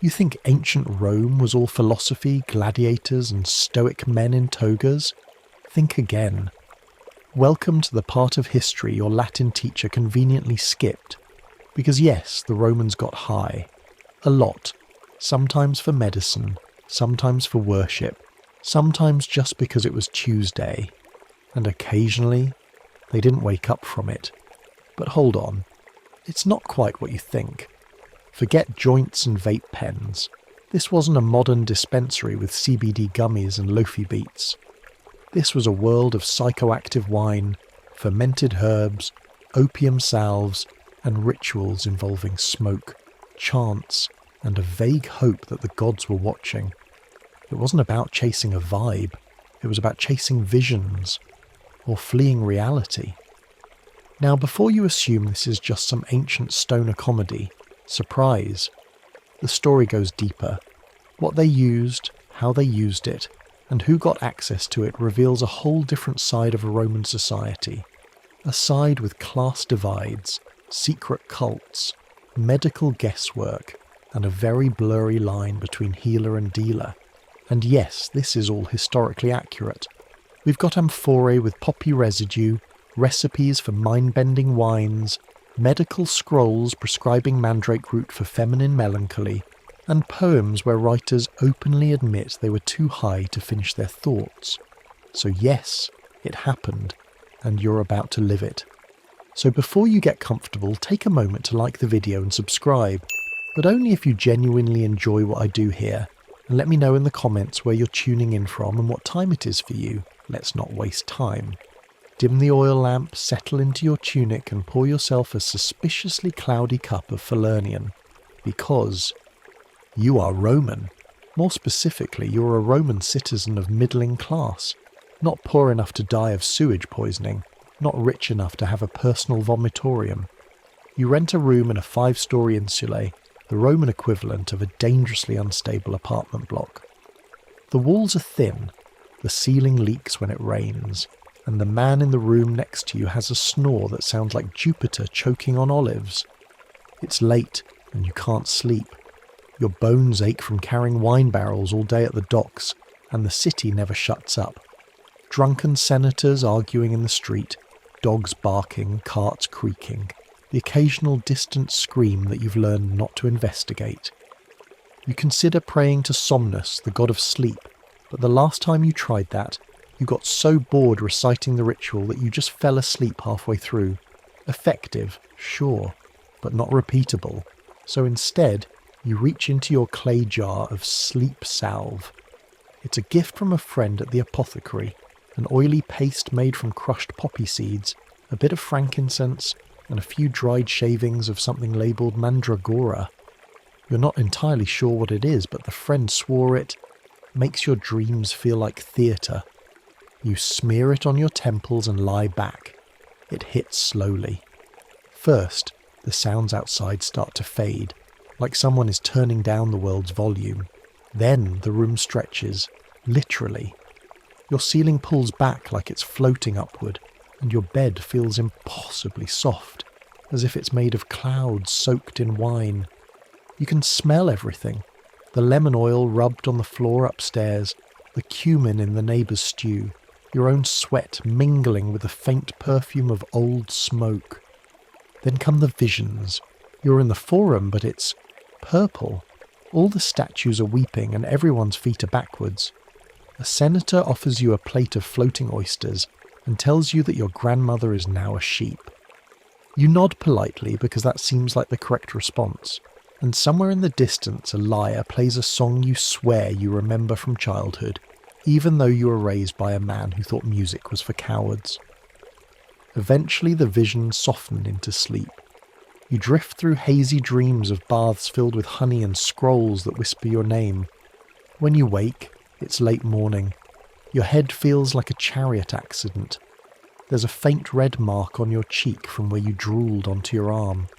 You think ancient Rome was all philosophy, gladiators, and stoic men in togas? Think again. Welcome to the part of history your Latin teacher conveniently skipped. Because yes, the Romans got high. A lot. Sometimes for medicine, sometimes for worship, sometimes just because it was Tuesday. And occasionally, they didn't wake up from it. But hold on. It's not quite what you think. Forget joints and vape pens. This wasn't a modern dispensary with CBD gummies and lofi beats. This was a world of psychoactive wine, fermented herbs, opium salves, and rituals involving smoke, chants, and a vague hope that the gods were watching. It wasn't about chasing a vibe. It was about chasing visions, or fleeing reality. Now, before you assume this is just some ancient stoner comedy, surprise. The story goes deeper. What they used, how they used it, and who got access to it reveals a whole different side of a Roman society. A side with class divides, secret cults, medical guesswork, and a very blurry line between healer and dealer. And yes, this is all historically accurate. We've got amphorae with poppy residue, recipes for mind-bending wines, medical scrolls prescribing mandrake root for feminine melancholy, and poems where writers openly admit they were too high to finish their thoughts. So yes, it happened, and you're about to live it. So before you get comfortable, take a moment to like the video and subscribe, but only if you genuinely enjoy what I do here, and let me know in the comments where you're tuning in from and what time it is for you. Let's not waste time. Dim the oil lamp, settle into your tunic and pour yourself a suspiciously cloudy cup of Falernian. Because you are Roman. More specifically, you're a Roman citizen of middling class. Not poor enough to die of sewage poisoning. Not rich enough to have a personal vomitorium. You rent a room in a 5-story insulae, the Roman equivalent of a dangerously unstable apartment block. The walls are thin. The ceiling leaks when it rains. And the man in the room next to you has a snore that sounds like Jupiter choking on olives. It's late, and you can't sleep. Your bones ache from carrying wine barrels all day at the docks, and the city never shuts up. Drunken senators arguing in the street, dogs barking, carts creaking, the occasional distant scream that you've learned not to investigate. You consider praying to Somnus, the god of sleep, but the last time you tried that, you got so bored reciting the ritual that you just fell asleep halfway through. Effective, sure, but not repeatable. So instead, you reach into your clay jar of sleep salve. It's a gift from a friend at the apothecary, an oily paste made from crushed poppy seeds, a bit of frankincense, and a few dried shavings of something labelled mandragora. You're not entirely sure what it is, but the friend swore it makes your dreams feel like theatre. You smear it on your temples and lie back. It hits slowly. First, the sounds outside start to fade, like someone is turning down the world's volume. Then the room stretches, literally. Your ceiling pulls back like it's floating upward, and your bed feels impossibly soft, as if it's made of clouds soaked in wine. You can smell everything. The lemon oil rubbed on the floor upstairs, the cumin in the neighbour's stew, your own sweat mingling with the faint perfume of old smoke. Then come the visions. You're in the forum, but it's purple. All the statues are weeping and everyone's feet are backwards. A senator offers you a plate of floating oysters and tells you that your grandmother is now a sheep. You nod politely because that seems like the correct response, and somewhere in the distance a lyre plays a song you swear you remember from childhood, even though you were raised by a man who thought music was for cowards. Eventually the visions soften into sleep. You drift through hazy dreams of baths filled with honey and scrolls that whisper your name. When you wake, it's late morning. Your head feels like a chariot accident. There's a faint red mark on your cheek from where you drooled onto your arm.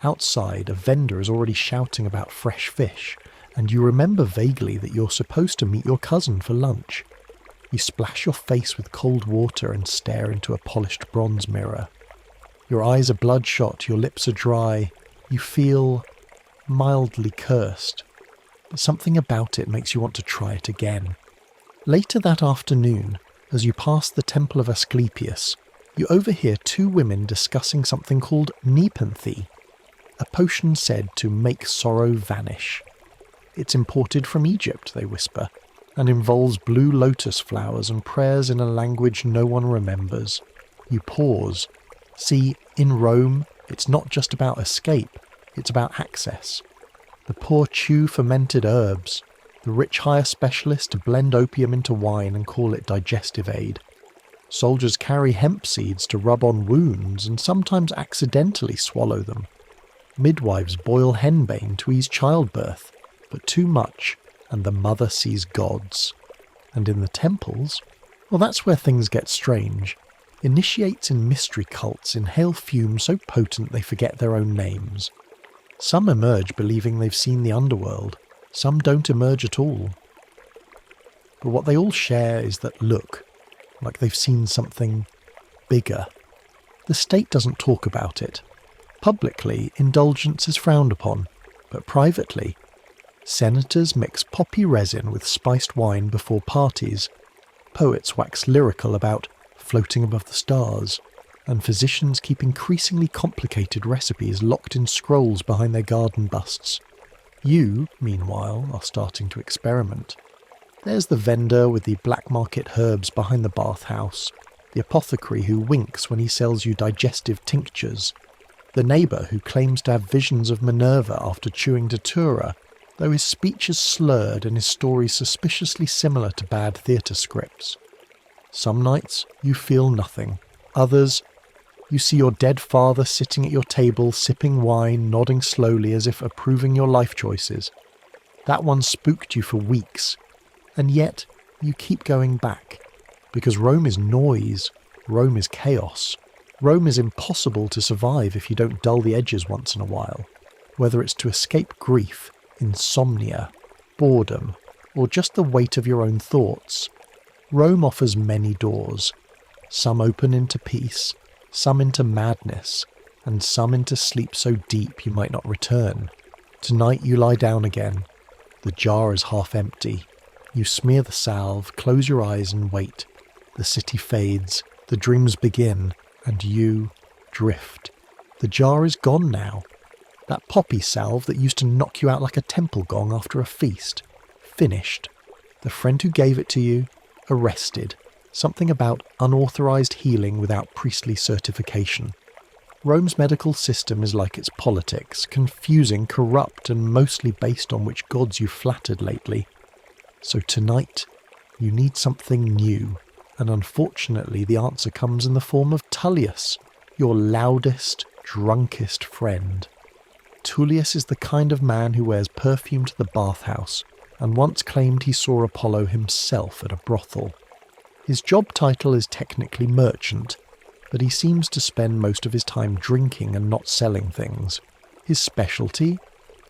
Outside, a vendor is already shouting about fresh fish, and you remember vaguely that you're supposed to meet your cousin for lunch. You splash your face with cold water and stare into a polished bronze mirror. Your eyes are bloodshot, your lips are dry. You feel mildly cursed. but something about it makes you want to try it again. Later that afternoon, as you pass the Temple of Asclepius, you overhear two women discussing something called nepenthe, a potion said to make sorrow vanish. It's imported from Egypt, they whisper, and involves blue lotus flowers and prayers in a language no one remembers. You pause. See, in Rome, it's not just about escape, it's about access. The poor chew fermented herbs. The rich hire specialists to blend opium into wine and call it digestive aid. Soldiers carry hemp seeds to rub on wounds and sometimes accidentally swallow them. Midwives boil henbane to ease childbirth, but too much, and the mother sees gods. And in the temples, well, that's where things get strange. Initiates in mystery cults inhale fumes so potent they forget their own names. Some emerge believing they've seen the underworld, some don't emerge at all. But what they all share is that look, like they've seen something bigger. The state doesn't talk about it. Publicly, indulgence is frowned upon, but privately, senators mix poppy resin with spiced wine before parties. Poets wax lyrical about floating above the stars, and physicians keep increasingly complicated recipes locked in scrolls behind their garden busts. You, meanwhile, are starting to experiment. There's the vendor with the black market herbs behind the bathhouse, the apothecary who winks when he sells you digestive tinctures, the neighbour who claims to have visions of Minerva after chewing datura, though his speech is slurred and his stories suspiciously similar to bad theatre scripts. Some nights you feel nothing. Others, you see your dead father sitting at your table sipping wine, nodding slowly as if approving your life choices. That one spooked you for weeks. And yet, you keep going back, because Rome is noise, Rome is chaos. Rome is impossible to survive if you don't dull the edges once in a while, whether it's to escape grief, insomnia, boredom, or just the weight of your own thoughts. Rome offers many doors. Some open into peace, some into madness, and some into sleep so deep you might not return. Tonight you lie down again. The jar is half empty. You smear the salve, close your eyes and wait. The city fades, the dreams begin, and you drift. The jar is gone now. That poppy salve that used to knock you out like a temple gong after a feast. Finished. The friend who gave it to you, arrested. Something about unauthorized healing without priestly certification. Rome's medical system is like its politics, confusing, corrupt, and mostly based on which gods you've flattered lately. So tonight, you need something new, and unfortunately the answer comes in the form of Tullius, your loudest, drunkest friend. Tullius is the kind of man who wears perfume to the bathhouse, and once claimed he saw Apollo himself at a brothel. His job title is technically merchant, but he seems to spend most of his time drinking and not selling things. His specialty?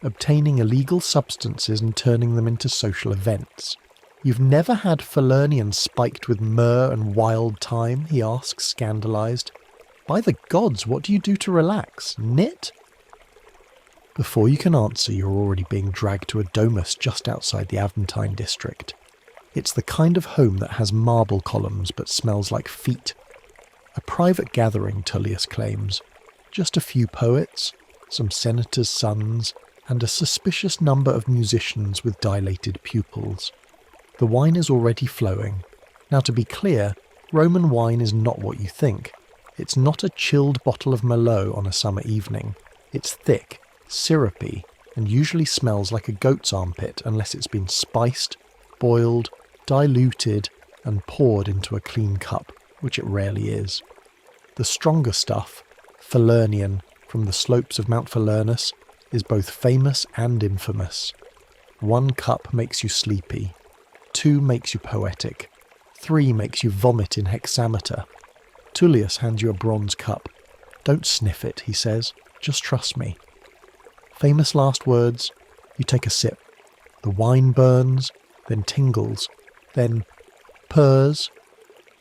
Obtaining illegal substances and turning them into social events. You've never had Falernian spiked with myrrh and wild thyme? He asks, scandalised. By the gods, what do you do to relax? Knit? Before you can answer, you're already being dragged to a domus just outside the Aventine district. It's the kind of home that has marble columns but smells like feet. A private gathering, Tullius claims. Just a few poets, some senators' sons, and a suspicious number of musicians with dilated pupils. The wine is already flowing. Now, to be clear, Roman wine is not what you think. It's not a chilled bottle of Merlot on a summer evening. It's thick, syrupy, and usually smells like a goat's armpit unless it's been spiced, boiled, diluted, and poured into a clean cup, which it rarely is. The stronger stuff, Falernian, from the slopes of Mount Falernus, is both famous and infamous. 1 cup makes you sleepy. 2 makes you poetic. 3 makes you vomit in hexameter. Tullius hands you a bronze cup. Don't sniff it, he says. Just trust me. Famous last words. You take a sip. The wine burns, then tingles, then purrs.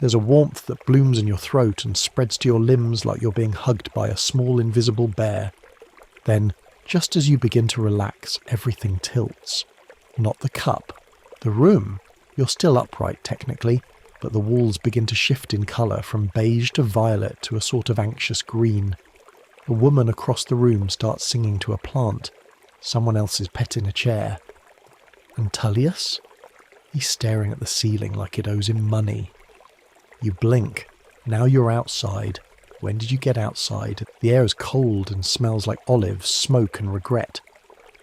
There's a warmth that blooms in your throat and spreads to your limbs like you're being hugged by a small invisible bear. Then, just as you begin to relax, everything tilts. not the cup. The room. You're still upright, technically, but the walls begin to shift in colour from beige to violet to a sort of anxious green. A woman across the room starts singing to a plant. Someone else is petting a chair. And Tullius? He's staring at the ceiling like it owes him money. You blink. Now you're outside. When did you get outside? The air is cold and smells like olives, smoke and regret.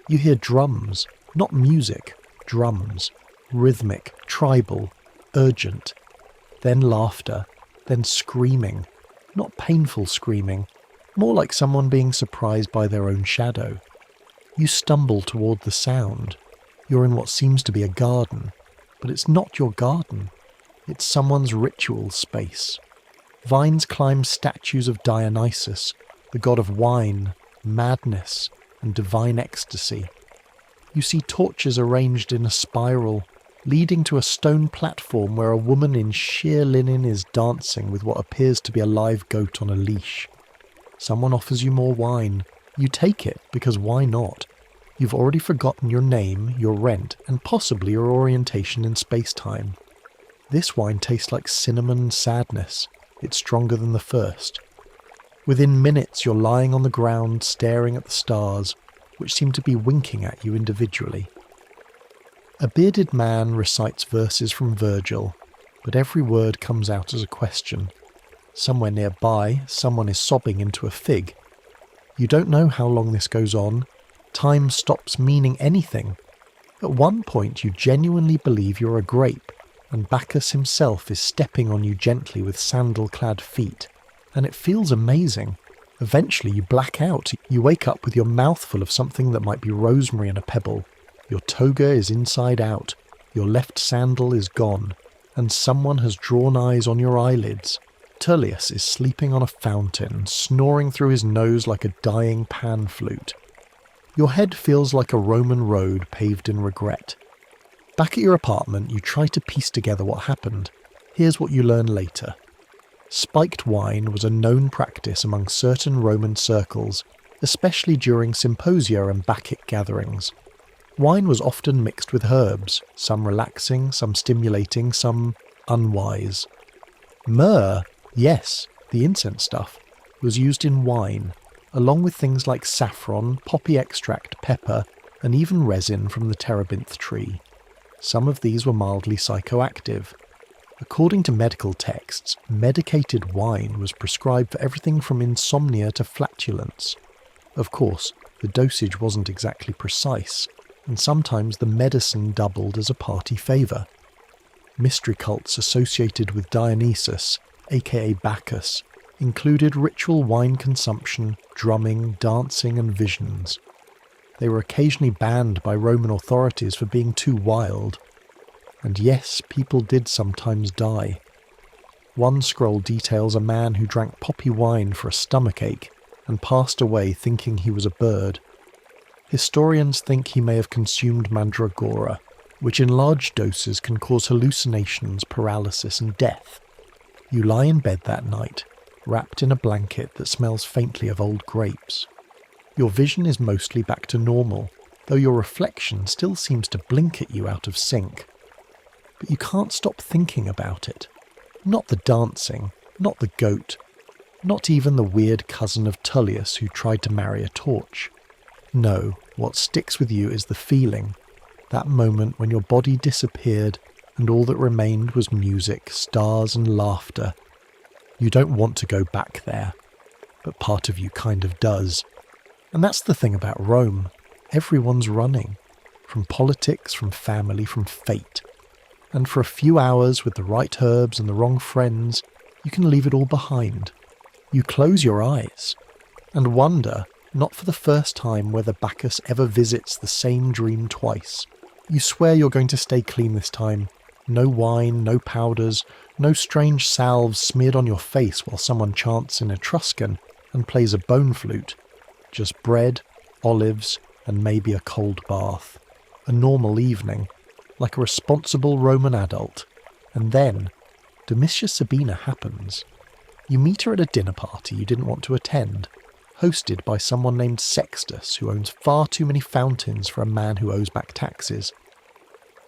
You hear drums. Not music. Drums. Rhythmic, tribal, urgent. Then laughter. Then screaming. Not painful screaming. More like someone being surprised by their own shadow. You stumble toward the sound. You're in what seems to be a garden. But it's not your garden. It's someone's ritual space. Vines climb statues of Dionysus, the god of wine, madness, and divine ecstasy. You see torches arranged in a spiral, leading to a stone platform where a woman in sheer linen is dancing with what appears to be a live goat on a leash. Someone offers you more wine. You take it, because why not? You've already forgotten your name, your rent, and possibly your orientation in space-time. This wine tastes like cinnamon sadness. It's stronger than the first. Within minutes you're lying on the ground staring at the stars, which seem to be winking at you individually. A bearded man recites verses from Virgil, but every word comes out as a question. Somewhere nearby, someone is sobbing into a fig. You don't know how long this goes on. Time stops meaning anything. At one point you genuinely believe you're a grape, and Bacchus himself is stepping on you gently with sandal-clad feet, and it feels amazing. Eventually you black out. You wake up with your mouth full of something that might be rosemary and a pebble. Your toga is inside out, your left sandal is gone, and someone has drawn eyes on your eyelids. Tullius is sleeping on a fountain, snoring through his nose like a dying pan flute. Your head feels like a Roman road paved in regret. Back at your apartment, you try to piece together what happened. Here's what you learn later. Spiked wine was a known practice among certain Roman circles, especially during symposia and Bacchic gatherings. Wine was often mixed with herbs, some relaxing, some stimulating, some unwise. Myrrh, yes, the incense stuff, was used in wine, along with things like saffron, poppy extract, pepper, and even resin from the terebinth tree. Some of these were mildly psychoactive. According to medical texts, medicated wine was prescribed for everything from insomnia to flatulence. Of course, the dosage wasn't exactly precise, and sometimes the medicine doubled as a party favour. Mystery cults associated with Dionysus, aka Bacchus, included ritual wine consumption, drumming, dancing and visions. They were occasionally banned by Roman authorities for being too wild. And yes, people did sometimes die. One scroll details a man who drank poppy wine for a stomachache and passed away thinking he was a bird. Historians think he may have consumed mandragora, which in large doses can cause hallucinations, paralysis and death. You lie in bed that night, wrapped in a blanket that smells faintly of old grapes. Your vision is mostly back to normal, though your reflection still seems to blink at you out of sync. But you can't stop thinking about it. Not the dancing, not the goat, not even the weird cousin of Tullius who tried to marry a torch. No, what sticks with you is the feeling, that moment when your body disappeared and all that remained was music, stars and laughter. You don't want to go back there, but part of you kind of does. And that's the thing about Rome. Everyone's running. From politics, from family, from fate. And for a few hours with the right herbs and the wrong friends, you can leave it all behind. You close your eyes and wonder, not for the first time, whether Bacchus ever visits the same dream twice. You swear you're going to stay clean this time. No wine, no powders, no strange salves smeared on your face while someone chants in Etruscan and plays a bone flute. Just bread, olives, and maybe a cold bath. A normal evening, like a responsible Roman adult. And then, Domitia Sabina happens. You meet her at a dinner party you didn't want to attend, hosted by someone named Sextus who owns far too many fountains for a man who owes back taxes.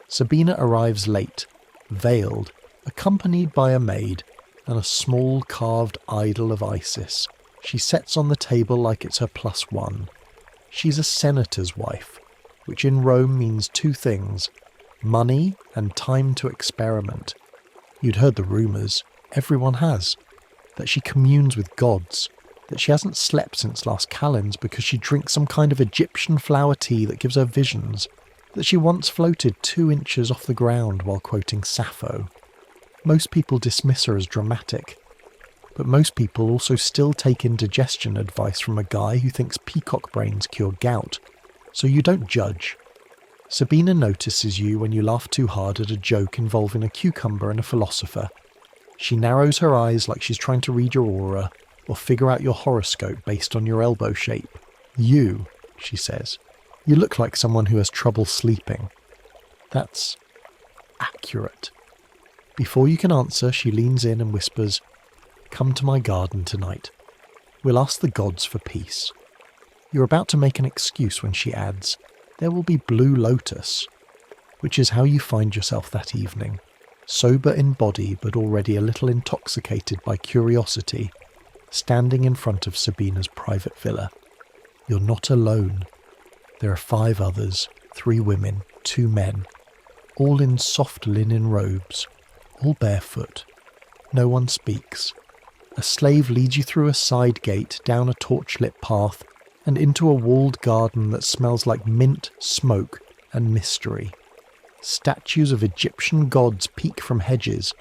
Sabina arrives late, veiled, accompanied by a maid and a small carved idol of Isis. She sets on the table like it's her +1. She's a senator's wife, which in Rome means two things: money and time to experiment. You'd heard the rumours, everyone has, that she communes with gods, that she hasn't slept since last Calends because she drinks some kind of Egyptian flower tea that gives her visions, that she once floated 2 inches off the ground while quoting Sappho. Most people dismiss her as dramatic, but most people also still take indigestion advice from a guy who thinks peacock brains cure gout, so you don't judge. Sabina notices you when you laugh too hard at a joke involving a cucumber and a philosopher. She narrows her eyes like she's trying to read your aura or figure out your horoscope based on your elbow shape. You, she says, you look like someone who has trouble sleeping. That's accurate. Before you can answer, she leans in and whispers, "Come to my garden tonight. We'll ask the gods for peace." You're about to make an excuse when she adds, "There will be blue lotus," which is how you find yourself that evening, sober in body but already a little intoxicated by curiosity, standing in front of Sabina's private villa. You're not alone. There are 5 others, 3 women, 2 men, all in soft linen robes, all barefoot. No one speaks. A slave leads you through a side gate, down a torch-lit path, and into a walled garden that smells like mint, smoke, and mystery. Statues of Egyptian gods peek from hedges.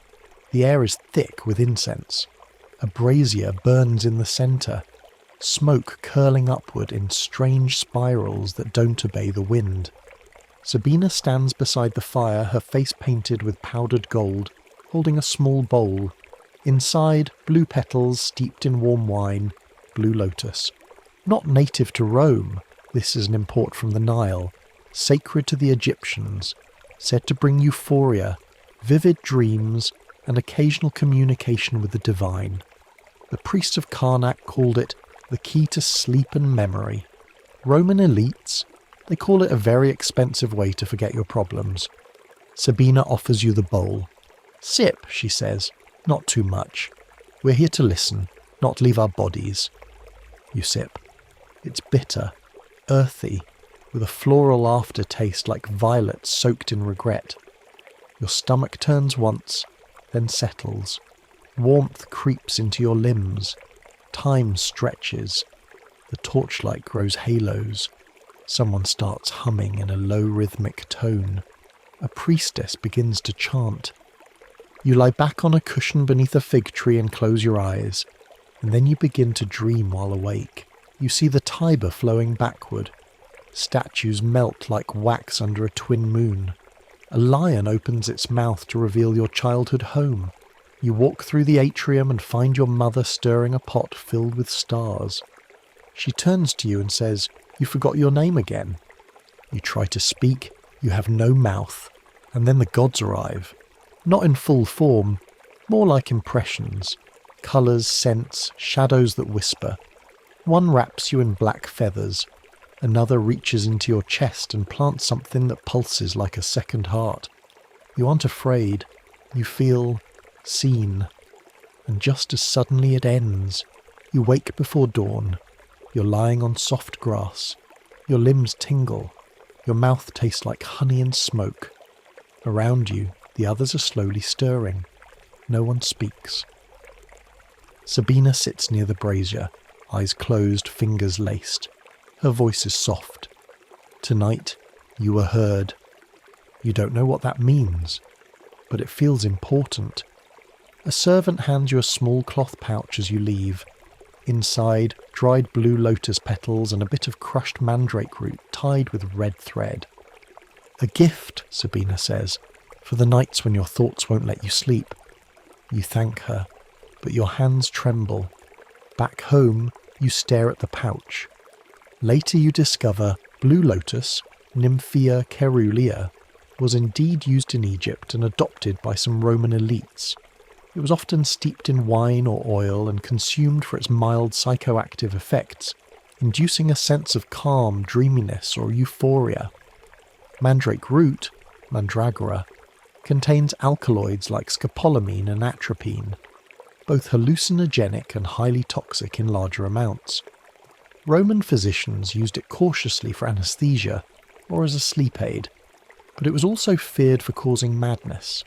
The air is thick with incense. A brazier burns in the centre, smoke curling upward in strange spirals that don't obey the wind. Sabina stands beside the fire, her face painted with powdered gold, holding a small bowl. Inside, blue petals steeped in warm wine, blue lotus. Not native to Rome, this is an import from the Nile, sacred to the Egyptians, said to bring euphoria, vivid dreams, and occasional communication with the divine. The priests of Karnak called it the key to sleep and memory. Roman elites, they call it a very expensive way to forget your problems. Sabina offers you the bowl. "Sip," she says, "not too much. We're here to listen, not leave our bodies." You sip. It's bitter, earthy, with a floral aftertaste like violets soaked in regret. Your stomach turns once, then settles. Warmth creeps into your limbs. Time stretches. The torchlight grows halos. Someone starts humming in a low rhythmic tone. A priestess begins to chant. You lie back on a cushion beneath a fig tree and close your eyes, and then you begin to dream while awake. You see the Tiber flowing backward. Statues melt like wax under a twin moon. A lion opens its mouth to reveal your childhood home. You walk through the atrium and find your mother stirring a pot filled with stars. She turns to you and says, "You forgot your name again." You try to speak, you have no mouth, and then the gods arrive. Not in full form, more like impressions. Colours, scents, shadows that whisper. One wraps you in black feathers. Another reaches into your chest and plants something that pulses like a second heart. You aren't afraid. You feel seen. And just as suddenly it ends. You wake before dawn. You're lying on soft grass. Your limbs tingle. Your mouth tastes like honey and smoke. Around you, the others are slowly stirring. No one speaks. Sabina sits near the brazier, eyes closed, fingers laced. Her voice is soft. Tonight, you were heard. You don't know what that means, but it feels important. A servant hands you a small cloth pouch as you leave. Inside, dried blue lotus petals and a bit of crushed mandrake root tied with red thread. "A gift," Sabina says, "for the nights when your thoughts won't let you sleep." You thank her, but your hands tremble. Back home, you stare at the pouch. Later you discover blue lotus, Nymphea caerulea, was indeed used in Egypt and adopted by some Roman elites. It was often steeped in wine or oil and consumed for its mild psychoactive effects, inducing a sense of calm, dreaminess, or euphoria. Mandrake root, mandragora, contains alkaloids like scopolamine and atropine, both hallucinogenic and highly toxic in larger amounts. Roman physicians used it cautiously for anaesthesia or as a sleep aid, but it was also feared for causing madness.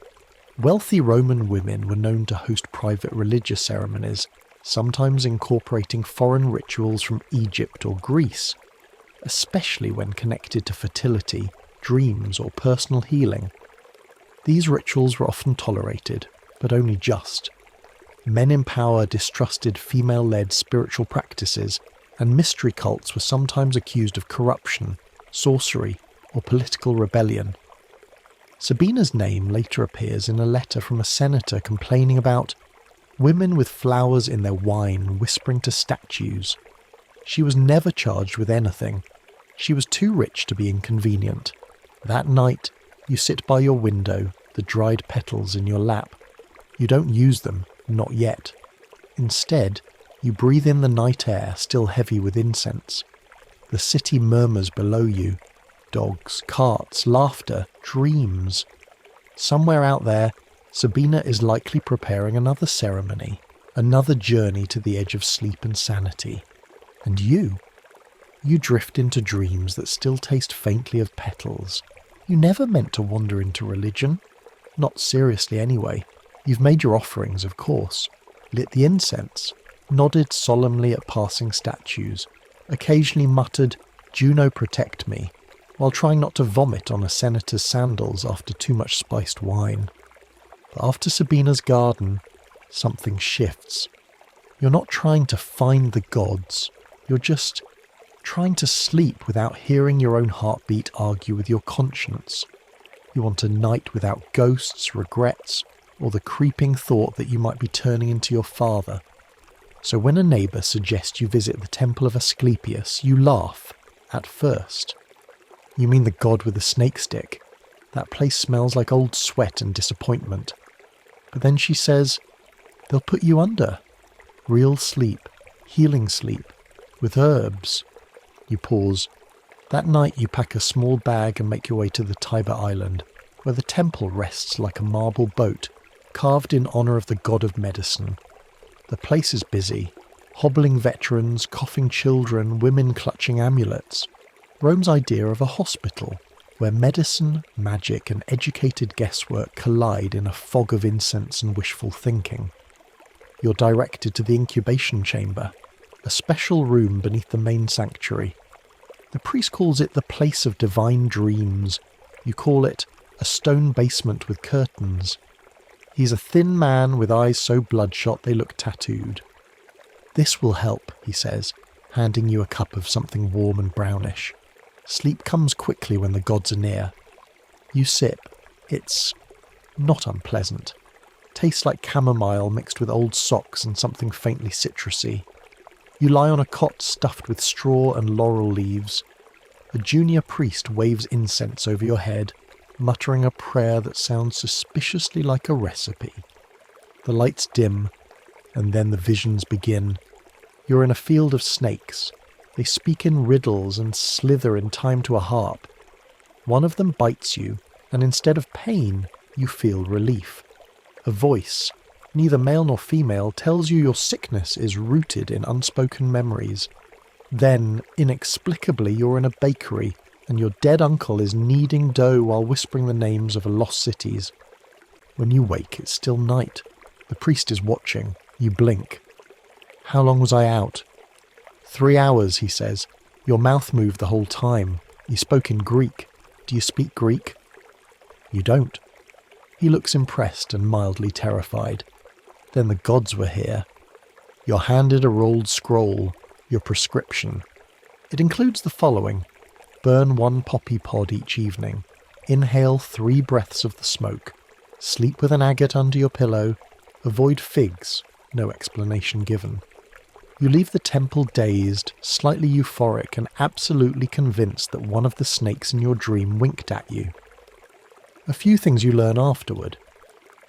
Wealthy Roman women were known to host private religious ceremonies, sometimes incorporating foreign rituals from Egypt or Greece, especially when connected to fertility, dreams, or personal healing. These rituals were often tolerated, but only just. Men in power distrusted female-led spiritual practices, and mystery cults were sometimes accused of corruption, sorcery, or political rebellion. Sabina's name later appears in a letter from a senator complaining about women with flowers in their wine whispering to statues. She was never charged with anything. She was too rich to be inconvenient. That night, you sit by your window, the dried petals in your lap. You don't use them, not yet. Instead, you breathe in the night air, still heavy with incense. The city murmurs below you. Dogs, carts, laughter, dreams. Somewhere out there, Sabina is likely preparing another ceremony, another journey to the edge of sleep and sanity. And you drift into dreams that still taste faintly of petals. You never meant to wander into religion. Not seriously anyway. You've made your offerings, of course, lit the incense, nodded solemnly at passing statues, occasionally muttered, "Juno protect me," while trying not to vomit on a senator's sandals after too much spiced wine. But after Sabina's garden, something shifts. You're not trying to find the gods. You're just trying to sleep without hearing your own heartbeat argue with your conscience. You want a night without ghosts, regrets, or the creeping thought that you might be turning into your father. So when a neighbour suggests you visit the temple of Asclepius, you laugh, at first. You mean the god with the snake stick? That place smells like old sweat and disappointment. But then she says, they'll put you under. Real sleep, healing sleep, with herbs. You pause. That night you pack a small bag and make your way to the Tiber Island, where the temple rests like a marble boat, carved in honour of the god of medicine. The place is busy. Hobbling veterans, coughing children, women clutching amulets. Rome's idea of a hospital, where medicine, magic and educated guesswork collide in a fog of incense and wishful thinking. You're directed to the incubation chamber, a special room beneath the main sanctuary. The priest calls it the place of divine dreams. You call it a stone basement with curtains. He's a thin man with eyes so bloodshot they look tattooed. This will help, he says, handing you a cup of something warm and brownish. Sleep comes quickly when the gods are near. You sip. It's not unpleasant. Tastes like chamomile mixed with old socks and something faintly citrusy. You lie on a cot stuffed with straw and laurel leaves. A junior priest waves incense over your head, muttering a prayer that sounds suspiciously like a recipe. The lights dim, and then the visions begin. You're in a field of snakes. They speak in riddles and slither in time to a harp. One of them bites you, and instead of pain, you feel relief. A voice, neither male nor female, tells you your sickness is rooted in unspoken memories. Then, inexplicably, you're in a bakery, and your dead uncle is kneading dough while whispering the names of lost cities. When you wake, it's still night. The priest is watching. You blink. How long was I out? 3 hours, he says. Your mouth moved the whole time. You spoke in Greek. Do you speak Greek? You don't. He looks impressed and mildly terrified. Then the gods were here. You're handed a rolled scroll, your prescription. It includes the following. Burn 1 poppy pod each evening. Inhale 3 breaths of the smoke. Sleep with an agate under your pillow. Avoid figs. No explanation given. You leave the temple dazed, slightly euphoric and absolutely convinced that one of the snakes in your dream winked at you. A few things you learn afterward.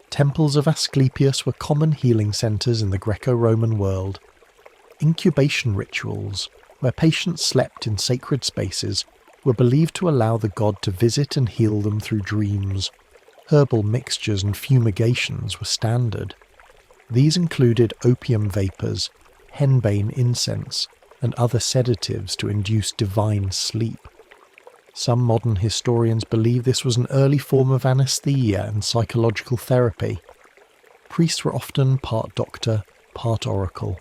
Temples of Asclepius were common healing centres in the Greco-Roman world. Incubation rituals, where patients slept in sacred spaces, were believed to allow the god to visit and heal them through dreams. Herbal mixtures and fumigations were standard. These included opium vapours, henbane incense, and other sedatives to induce divine sleep. Some modern historians believe this was an early form of anaesthesia and psychological therapy. Priests were often part doctor, part oracle,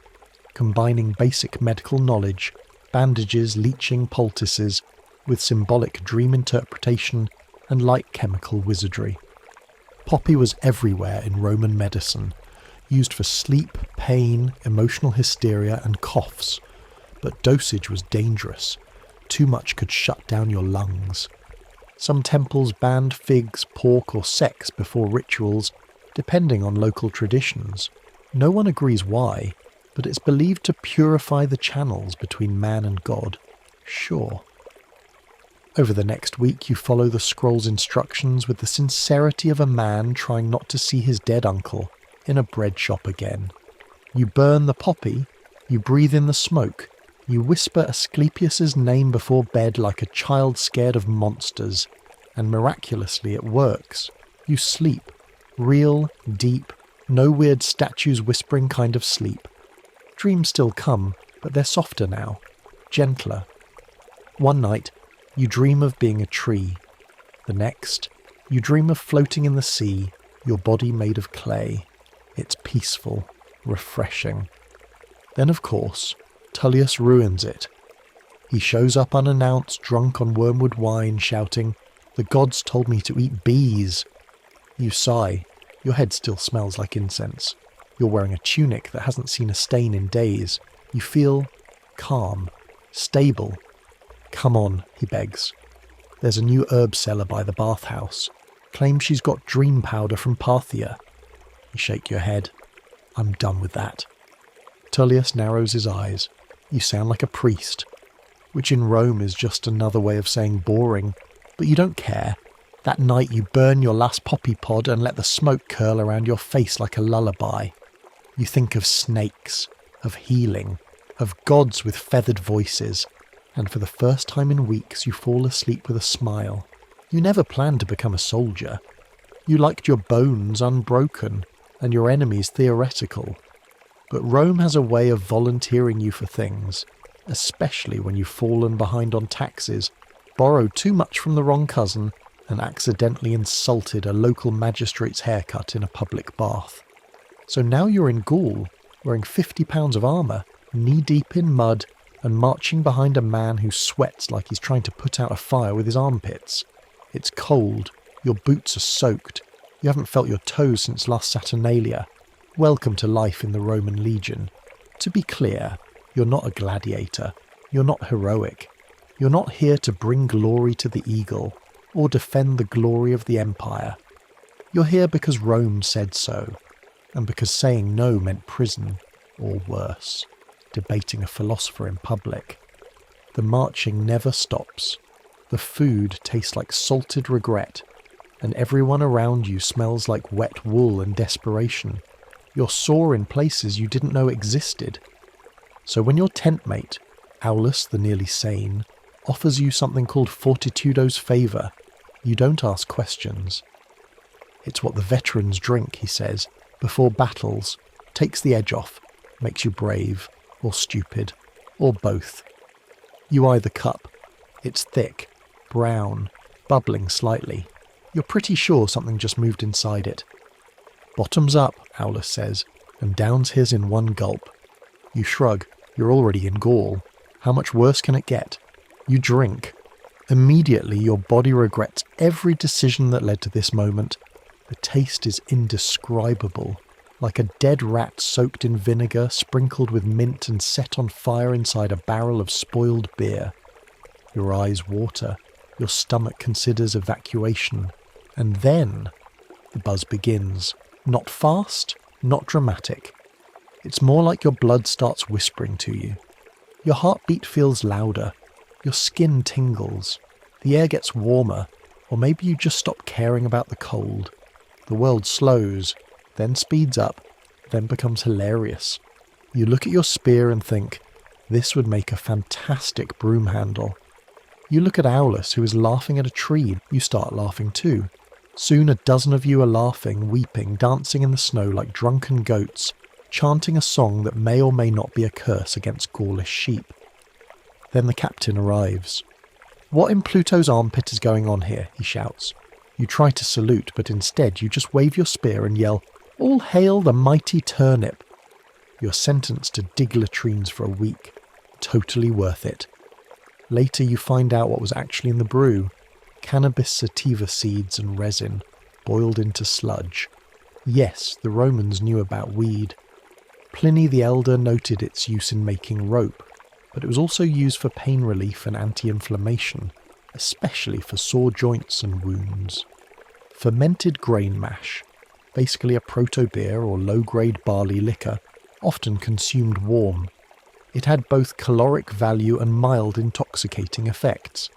combining basic medical knowledge, bandages, leeching poultices, with symbolic dream interpretation and light chemical wizardry. Poppy was everywhere in Roman medicine, used for sleep, pain, emotional hysteria and coughs, but dosage was dangerous. Too much could shut down your lungs. Some temples banned figs, pork or sex before rituals, depending on local traditions. No one agrees why, but it's believed to purify the channels between man and God. Sure. Over the next week you follow the scroll's instructions with the sincerity of a man trying not to see his dead uncle in a bread shop again. You burn the poppy, you breathe in the smoke, you whisper Asclepius's name before bed like a child scared of monsters, and miraculously it works. You sleep. Real, deep, no weird statues whispering kind of sleep. Dreams still come, but they're softer now, gentler. One night, you dream of being a tree. The next, you dream of floating in the sea, your body made of clay. It's peaceful, refreshing. Then, of course, Tullius ruins it. He shows up unannounced, drunk on wormwood wine, shouting, "The gods told me to eat bees." You sigh. Your head still smells like incense. You're wearing a tunic that hasn't seen a stain in days. You feel calm, stable. "Come on," he begs. There's a new herb seller by the bathhouse. Claims she's got dream powder from Parthia. You shake your head. "I'm done with that." Tullius narrows his eyes. You sound like a priest, which in Rome is just another way of saying boring, but you don't care. That night you burn your last poppy pod and let the smoke curl around your face like a lullaby. You think of snakes, of healing, of gods with feathered voices, and for the first time in weeks you fall asleep with a smile. You never planned to become a soldier. You liked your bones unbroken and your enemies theoretical. But Rome has a way of volunteering you for things, especially when you've fallen behind on taxes, borrowed too much from the wrong cousin, and accidentally insulted a local magistrate's haircut in a public bath. So now you're in Gaul, wearing 50 pounds of armour, knee-deep in mud, and marching behind a man who sweats like he's trying to put out a fire with his armpits. It's cold, your boots are soaked, you haven't felt your toes since last Saturnalia. Welcome to life in the Roman legion. To be clear, you're not a gladiator, you're not heroic, you're not here to bring glory to the eagle, or defend the glory of the empire. You're here because Rome said so, and because saying no meant prison, or worse, debating a philosopher in public. The marching never stops. The food tastes like salted regret, and everyone around you smells like wet wool and desperation. You're sore in places you didn't know existed. So when your tent mate, Aulus the nearly sane, offers you something called Fortitudo's favour, you don't ask questions. It's what the veterans drink, he says, before battles, takes the edge off, makes you brave, or stupid, or both. You eye the cup. It's thick, brown, bubbling slightly. You're pretty sure something just moved inside it. "Bottoms up," Aulus says, and downs his in one gulp. You shrug. You're already in Gaul. How much worse can it get? You drink. Immediately your body regrets every decision that led to this moment. The taste is indescribable, like a dead rat soaked in vinegar, sprinkled with mint and set on fire inside a barrel of spoiled beer. Your eyes water. Your stomach considers evacuation. And then the buzz begins. Not fast, not dramatic. It's more like your blood starts whispering to you. Your heartbeat feels louder. Your skin tingles. The air gets warmer, or maybe you just stop caring about the cold. The world slows, then speeds up, then becomes hilarious. You look at your spear and think, this would make a fantastic broom handle. You look at Aulus, who is laughing at a tree. You start laughing too. Soon a dozen of you are laughing, weeping, dancing in the snow like drunken goats, chanting a song that may or may not be a curse against Gaulish sheep. Then the captain arrives. "What in Pluto's armpit is going on here?" he shouts. You try to salute, but instead you just wave your spear and yell, "All hail the mighty turnip!" You're sentenced to dig latrines for a week. Totally worth it. Later you find out what was actually in the brew. Cannabis sativa seeds and resin, boiled into sludge. Yes, the Romans knew about weed. Pliny the Elder noted its use in making rope, but it was also used for pain relief and anti-inflammation, especially for sore joints and wounds. Fermented grain mash, basically a proto-beer or low-grade barley liquor, often consumed warm. It had both caloric value and mild intoxicating effects.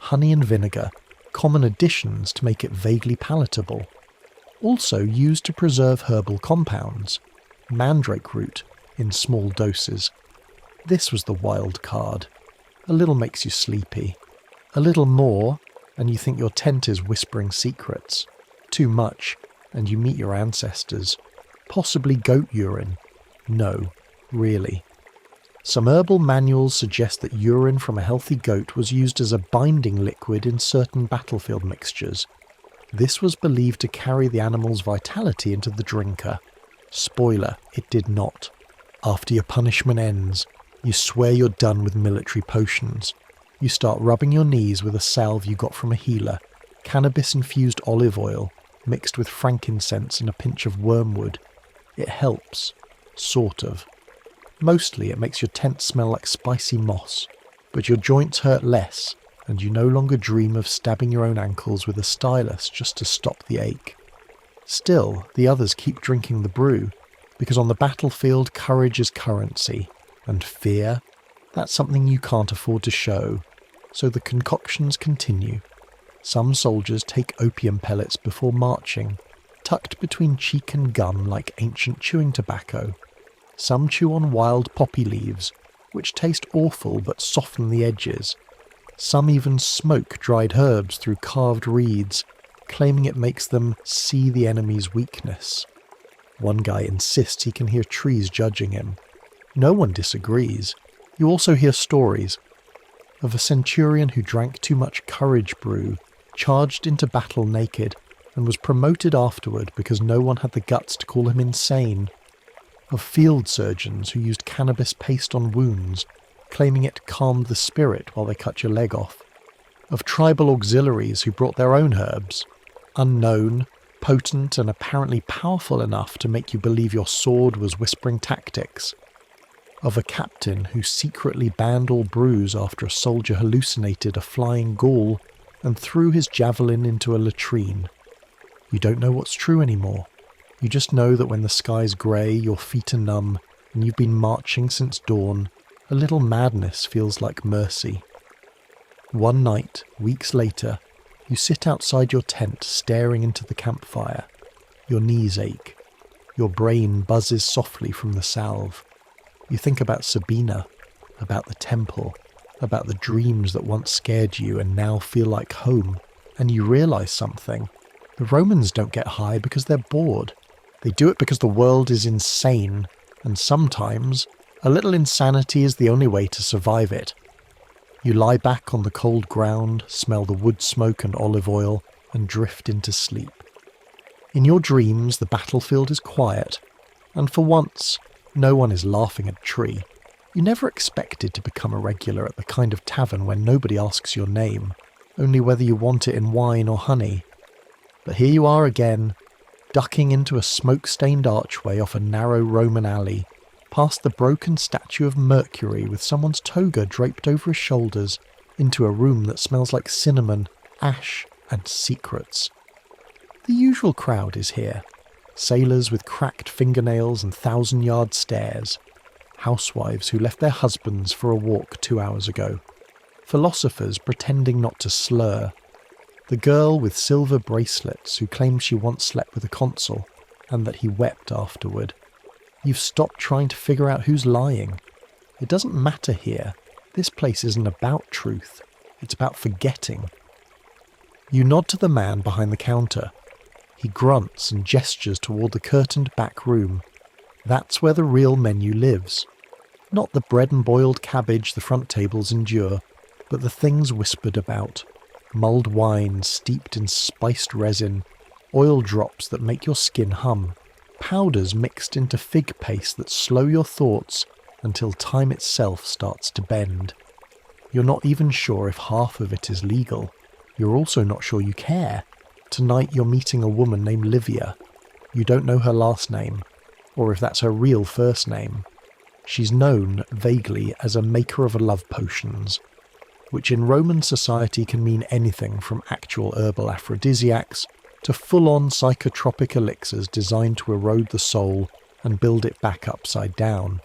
Honey and vinegar, common additions to make it vaguely palatable. Also used to preserve herbal compounds. Mandrake root, in small doses. This was the wild card. A little makes you sleepy. A little more, and you think your tent is whispering secrets. Too much, and you meet your ancestors. Possibly goat urine. No, really. Some herbal manuals suggest that urine from a healthy goat was used as a binding liquid in certain battlefield mixtures. This was believed to carry the animal's vitality into the drinker. Spoiler, it did not. After your punishment ends, you swear you're done with military potions. You start rubbing your knees with a salve you got from a healer, cannabis-infused olive oil, mixed with frankincense and a pinch of wormwood. It helps. Sort of. Mostly it makes your tent smell like spicy moss, but your joints hurt less, and you no longer dream of stabbing your own ankles with a stylus just to stop the ache. Still, the others keep drinking the brew, because on the battlefield courage is currency, and fear, that's something you can't afford to show, so the concoctions continue. Some soldiers take opium pellets before marching, tucked between cheek and gum like ancient chewing tobacco. Some chew on wild poppy leaves, which taste awful but soften the edges. Some even smoke dried herbs through carved reeds, claiming it makes them see the enemy's weakness. One guy insists he can hear trees judging him. No one disagrees. You also hear stories of a centurion who drank too much courage brew, charged into battle naked, and was promoted afterward because no one had the guts to call him insane. Of field surgeons who used cannabis paste on wounds, claiming it calmed the spirit while they cut your leg off. Of tribal auxiliaries who brought their own herbs, unknown, potent and apparently powerful enough to make you believe your sword was whispering tactics. Of a captain who secretly banned all brews after a soldier hallucinated a flying Gaul and threw his javelin into a latrine. You don't know what's true anymore. You just know that when the sky's grey, your feet are numb, and you've been marching since dawn, a little madness feels like mercy. One night, weeks later, you sit outside your tent staring into the campfire. Your knees ache. Your brain buzzes softly from the salve. You think about Sabina, about the temple, about the dreams that once scared you and now feel like home, and you realise something. The Romans don't get high because they're bored. They do it because the world is insane, and sometimes a little insanity is the only way to survive it. You lie back on the cold ground, smell the wood smoke and olive oil, and drift into sleep. In your dreams, the battlefield is quiet, and for once, no one is laughing at a tree. You never expected to become a regular at the kind of tavern where nobody asks your name, only whether you want it in wine or honey. But here you are again, ducking into a smoke-stained archway off a narrow Roman alley, past the broken statue of Mercury with someone's toga draped over his shoulders, into a room that smells like cinnamon, ash, and secrets. The usual crowd is here. Sailors with cracked fingernails and thousand-yard stares. Housewives who left their husbands for a walk 2 hours ago. Philosophers pretending not to slur. The girl with silver bracelets who claims she once slept with a consul, and that he wept afterward. You've stopped trying to figure out who's lying. It doesn't matter here. This place isn't about truth. It's about forgetting. You nod to the man behind the counter. He grunts and gestures toward the curtained back room. That's where the real menu lives. Not the bread and boiled cabbage the front tables endure, but the things whispered about. Mulled wine steeped in spiced resin, oil drops that make your skin hum, powders mixed into fig paste that slow your thoughts until time itself starts to bend. You're not even sure if half of it is legal. You're also not sure you care. Tonight you're meeting a woman named Livia. You don't know her last name, or if that's her real first name. She's known, vaguely, as a maker of love potions, which in Roman society can mean anything from actual herbal aphrodisiacs to full-on psychotropic elixirs designed to erode the soul and build it back upside down.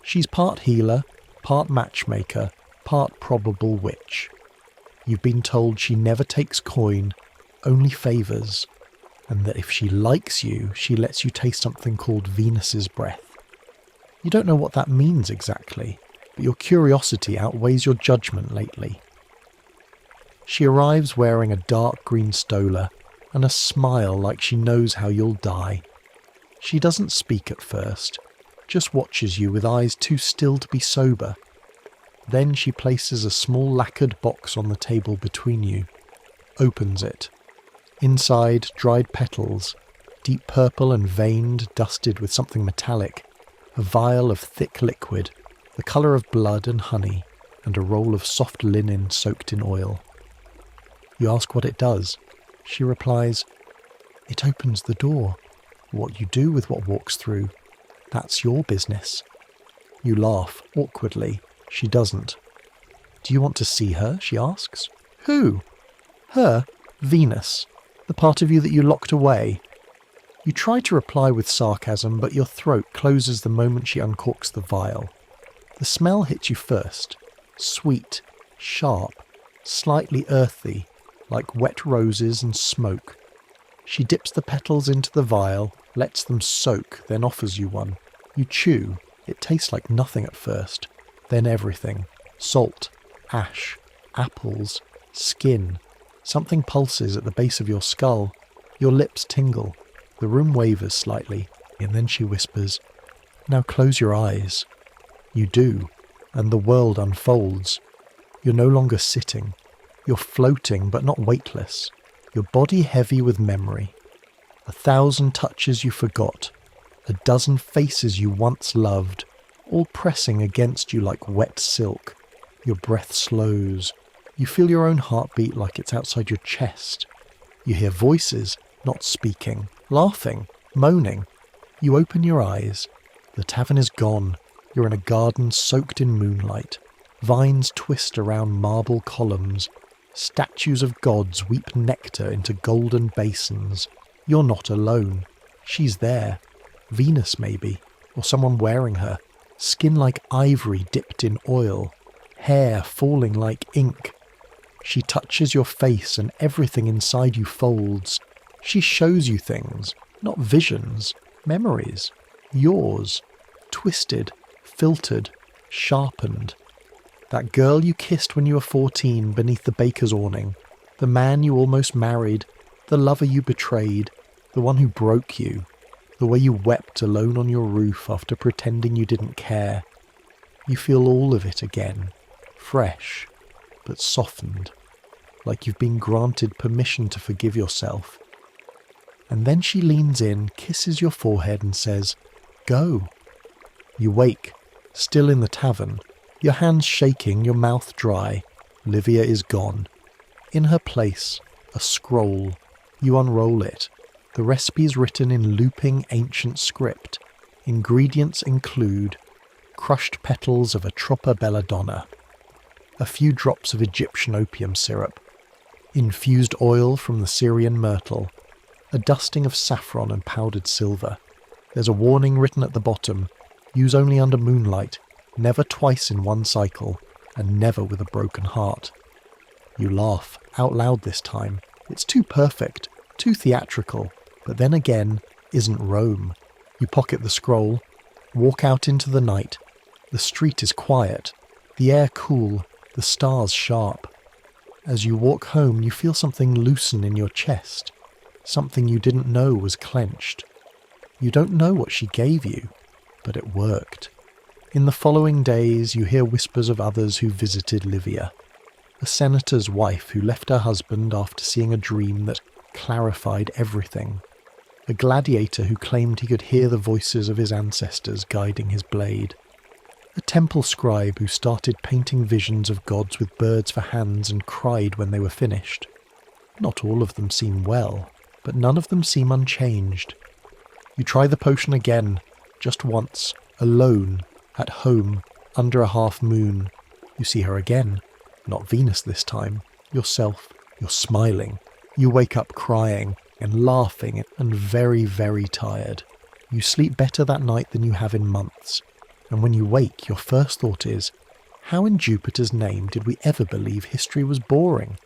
She's part healer, part matchmaker, part probable witch. You've been told she never takes coin, only favours, and that if she likes you, she lets you taste something called Venus's breath. You don't know what that means exactly, but your curiosity outweighs your judgment lately. She arrives wearing a dark green stola and a smile like she knows how you'll die. She doesn't speak at first, just watches you with eyes too still to be sober. Then she places a small lacquered box on the table between you, opens it. Inside, dried petals, deep purple and veined, dusted with something metallic, a vial of thick liquid, the colour of blood and honey, and a roll of soft linen soaked in oil. You ask what it does. She replies, "It opens the door. What you do with what walks through, that's your business." You laugh, awkwardly. She doesn't. "Do you want to see her?" she asks. "Who?" "Her. Venus. The part of you that you locked away." You try to reply with sarcasm, but your throat closes the moment she uncorks the vial. The smell hits you first. Sweet, sharp, slightly earthy, like wet roses and smoke. She dips the petals into the vial, lets them soak, then offers you one. You chew. It tastes like nothing at first. Then everything. Salt, ash, apples, skin. Something pulses at the base of your skull. Your lips tingle. The room wavers slightly, and then she whispers, "Now close your eyes." You do, and the world unfolds. You're no longer sitting. You're floating, but not weightless. Your body heavy with memory. 1,000 touches you forgot. A dozen faces you once loved, all pressing against you like wet silk. Your breath slows. You feel your own heartbeat like it's outside your chest. You hear voices, not speaking, laughing, moaning. You open your eyes. The tavern is gone. You're in a garden soaked in moonlight. Vines twist around marble columns. Statues of gods weep nectar into golden basins. You're not alone. She's there. Venus, maybe, or someone wearing her. Skin like ivory dipped in oil. Hair falling like ink. She touches your face and everything inside you folds. She shows you things, not visions, memories. Yours. Twisted, filtered, sharpened. That girl you kissed when you were 14 beneath the baker's awning. The man you almost married. The lover you betrayed. The one who broke you. The way you wept alone on your roof after pretending you didn't care. You feel all of it again. Fresh, but softened. Like you've been granted permission to forgive yourself. And then she leans in, kisses your forehead and says, "Go." You wake, still in the tavern, your hands shaking, your mouth dry. Livia is gone. In her place, a scroll. You unroll it. The recipe is written in looping ancient script. Ingredients include crushed petals of a Troppa belladonna, a few drops of Egyptian opium syrup, infused oil from the Syrian myrtle, a dusting of saffron and powdered silver. There's a warning written at the bottom: use only under moonlight, never twice in one cycle, and never with a broken heart. You laugh, out loud this time. It's too perfect, too theatrical, but then again, isn't Rome. You pocket the scroll, walk out into the night. The street is quiet, the air cool, the stars sharp. As you walk home, you feel something loosen in your chest, something you didn't know was clenched. You don't know what she gave you, but it worked. In the following days, you hear whispers of others who visited Livia. A senator's wife who left her husband after seeing a dream that clarified everything. A gladiator who claimed he could hear the voices of his ancestors guiding his blade. A temple scribe who started painting visions of gods with birds for hands and cried when they were finished. Not all of them seem well, but none of them seem unchanged. You try the potion again, just once, alone, at home, under a half moon. You see her again, not Venus this time, yourself. You're smiling. You wake up crying and laughing and very, very tired. You sleep better that night than you have in months. And when you wake, your first thought is, how in Jupiter's name did we ever believe history was boring?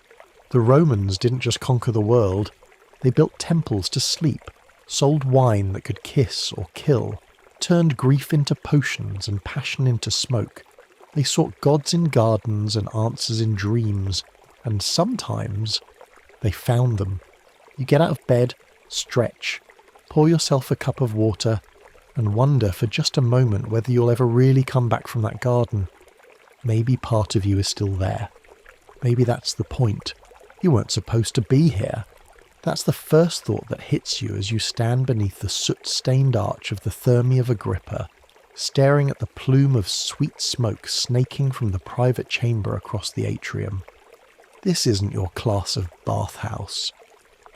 The Romans didn't just conquer the world, they built temples to sleep, sold wine that could kiss or kill, turned grief into potions and passion into smoke. They sought gods in gardens and answers in dreams, and sometimes they found them. You get out of bed, stretch, pour yourself a cup of water, and wonder for just a moment whether you'll ever really come back from that garden. Maybe part of you is still there. Maybe that's the point. You weren't supposed to be here. That's the first thought that hits you as you stand beneath the soot-stained arch of the Thermae of Agrippa, staring at the plume of sweet smoke snaking from the private chamber across the atrium. This isn't your class of bathhouse.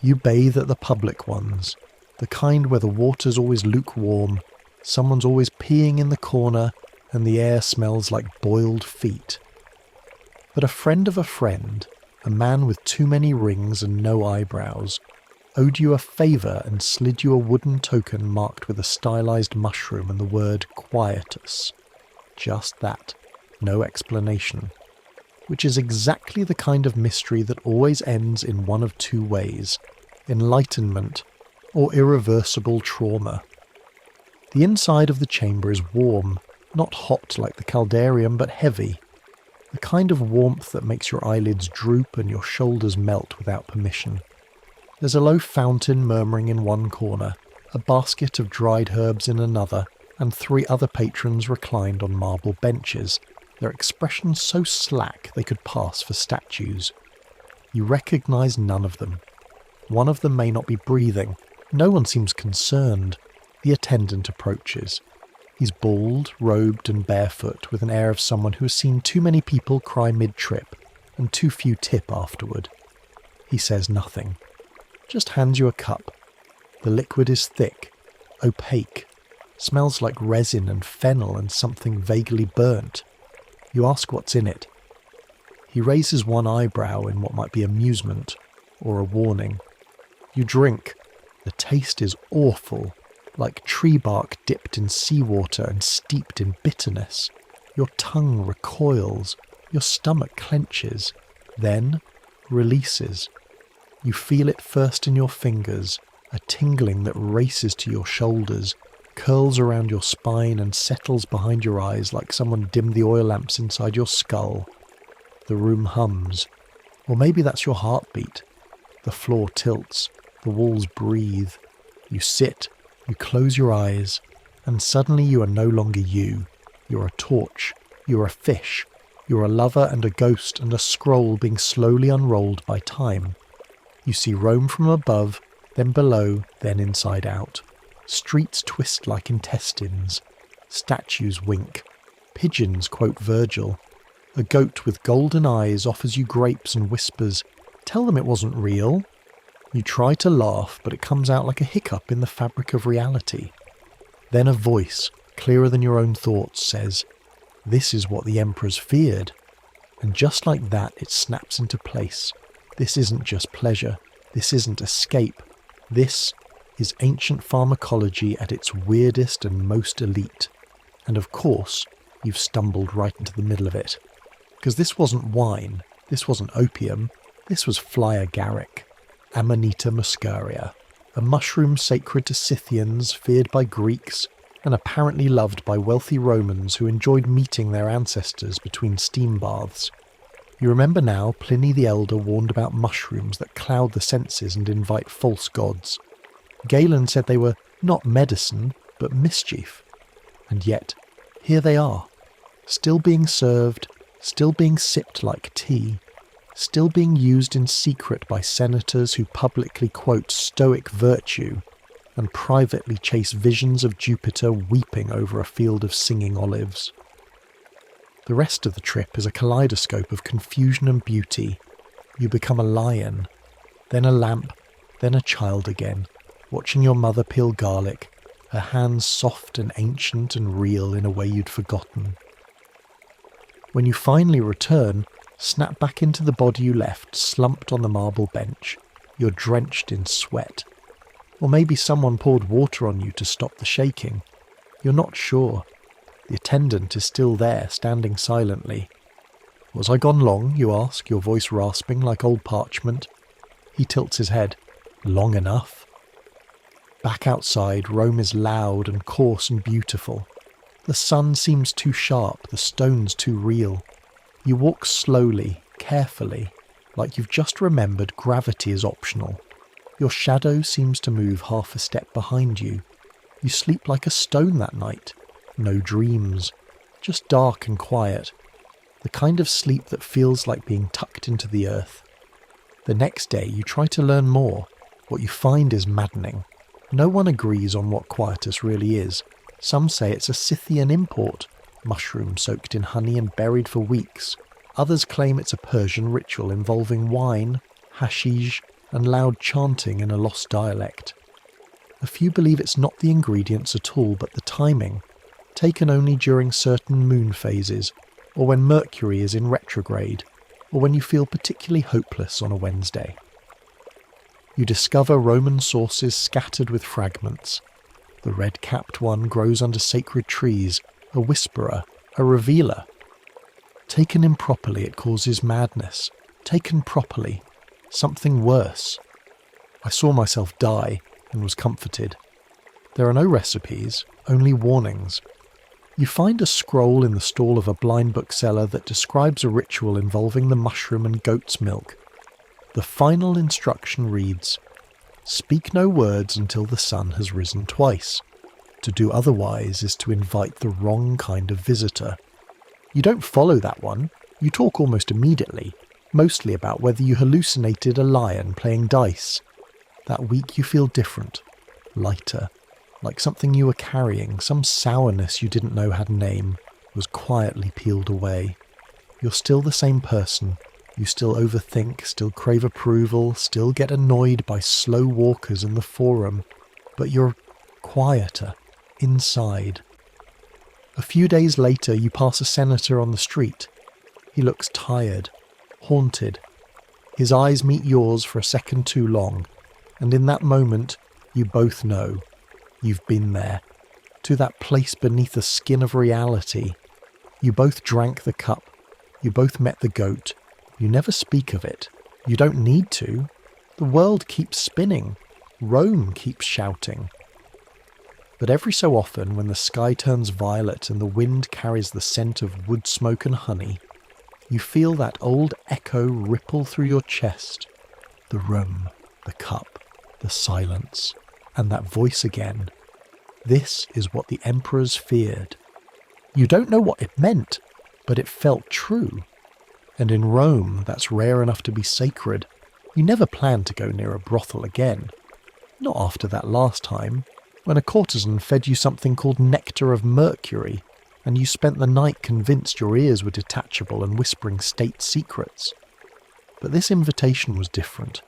You bathe at the public ones, the kind where the water's always lukewarm, someone's always peeing in the corner, and the air smells like boiled feet. But a friend of a friend, a man with too many rings and no eyebrows, owed you a favour and slid you a wooden token marked with a stylized mushroom and the word quietus. Just that. No explanation. Which is exactly the kind of mystery that always ends in one of two ways: enlightenment or irreversible trauma. The inside of the chamber is warm, not hot like the caldarium, but heavy. The kind of warmth that makes your eyelids droop and your shoulders melt without permission. There's a low fountain murmuring in one corner, a basket of dried herbs in another, and 3 other patrons reclined on marble benches, their expressions so slack they could pass for statues. You recognise none of them. One of them may not be breathing. No one seems concerned. The attendant approaches. He's bald, robed and barefoot, with an air of someone who has seen too many people cry mid-trip and too few tip afterward. He says nothing. Just hands you a cup. The liquid is thick, opaque, smells like resin and fennel and something vaguely burnt. You ask what's in it. He raises one eyebrow in what might be amusement or a warning. You drink. The taste is awful, like tree bark dipped in seawater and steeped in bitterness. Your tongue recoils, your stomach clenches, then releases. You feel it first in your fingers, a tingling that races to your shoulders, curls around your spine and settles behind your eyes like someone dimmed the oil lamps inside your skull. The room hums. Or maybe that's your heartbeat. The floor tilts, the walls breathe. You sit, you close your eyes, and suddenly you are no longer you. You're a torch, you're a fish, you're a lover and a ghost and a scroll being slowly unrolled by time. You see Rome from above, then below, then inside out. Streets twist like intestines. Statues wink. Pigeons quote Virgil. A goat with golden eyes offers you grapes and whispers, "Tell them it wasn't real." You try to laugh, but it comes out like a hiccup in the fabric of reality. Then a voice, clearer than your own thoughts, says, "This is what the emperors feared." And just like that, it snaps into place. This isn't just pleasure. This isn't escape. This is ancient pharmacology at its weirdest and most elite. And of course, you've stumbled right into the middle of it. Because this wasn't wine, this wasn't opium, this was fly agaric, Amanita muscaria, a mushroom sacred to Scythians, feared by Greeks, and apparently loved by wealthy Romans who enjoyed meeting their ancestors between steam baths. You remember now Pliny the Elder warned about mushrooms that cloud the senses and invite false gods. Galen said they were not medicine, but mischief. And yet, here they are, still being served, still being sipped like tea, still being used in secret by senators who publicly quote Stoic virtue and privately chase visions of Jupiter weeping over a field of singing olives. The rest of the trip is a kaleidoscope of confusion and beauty. You become a lion, then a lamp, then a child again, watching your mother peel garlic, her hands soft and ancient and real in a way you'd forgotten. When you finally return, snap back into the body you left, slumped on the marble bench. You're drenched in sweat. Or maybe someone poured water on you to stop the shaking. You're not sure. The attendant is still there, standing silently. "Was I gone long?" you ask, your voice rasping like old parchment. He tilts his head. "Long enough." Back outside, Rome is loud and coarse and beautiful. The sun seems too sharp, the stones too real. You walk slowly, carefully, like you've just remembered gravity is optional. Your shadow seems to move half a step behind you. You sleep like a stone that night. No dreams, just dark and quiet. The kind of sleep that feels like being tucked into the earth. The next day you try to learn more. What you find is maddening. No one agrees on what quietus really is. Some say it's a Scythian import, mushroom soaked in honey and buried for weeks. Others claim it's a Persian ritual involving wine, hashish, and loud chanting in a lost dialect. A few believe it's not the ingredients at all, but the timing, taken only during certain moon phases, or when Mercury is in retrograde, or when you feel particularly hopeless on a Wednesday. You discover Roman sources scattered with fragments. The red-capped one grows under sacred trees, a whisperer, a revealer. Taken improperly, it causes madness. Taken properly, something worse. I saw myself die and was comforted. There are no recipes, only warnings. You find a scroll in the stall of a blind bookseller that describes a ritual involving the mushroom and goat's milk. The final instruction reads, "Speak no words until the sun has risen twice. To do otherwise is to invite the wrong kind of visitor." You don't follow that one. You talk almost immediately, mostly about whether you hallucinated a lion playing dice. That week you feel different, lighter, like something you were carrying, some sourness you didn't know had a name, was quietly peeled away. You're still the same person. You still overthink, still crave approval, still get annoyed by slow walkers in the forum, but you're quieter, inside. A few days later you pass a senator on the street. He looks tired, haunted. His eyes meet yours for a second too long, and in that moment you both know. You've been there, to that place beneath the skin of reality. You both drank the cup. You both met the goat. You never speak of it. You don't need to. The world keeps spinning. Rome keeps shouting. But every so often, when the sky turns violet and the wind carries the scent of wood smoke and honey, you feel that old echo ripple through your chest. The room, the cup, the silence, and that voice again. This is what the emperors feared. You don't know what it meant, but it felt true. And in Rome, that's rare enough to be sacred. You never plan to go near a brothel again. Not after that last time, when a courtesan fed you something called nectar of mercury, and you spent the night convinced your ears were detachable and whispering state secrets. But this invitation was different.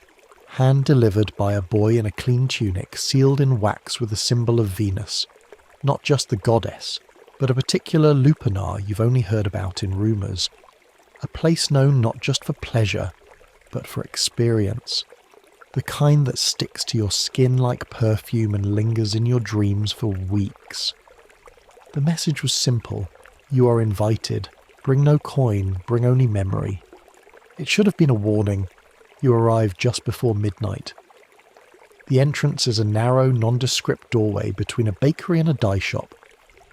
Hand-delivered by a boy in a clean tunic sealed in wax with a symbol of Venus. Not just the goddess, but a particular lupanar you've only heard about in rumours. A place known not just for pleasure, but for experience. The kind that sticks to your skin like perfume and lingers in your dreams for weeks. The message was simple. You are invited. Bring no coin, bring only memory. It should have been a warning. You arrive just before midnight. The entrance is a narrow, nondescript doorway between a bakery and a dye shop.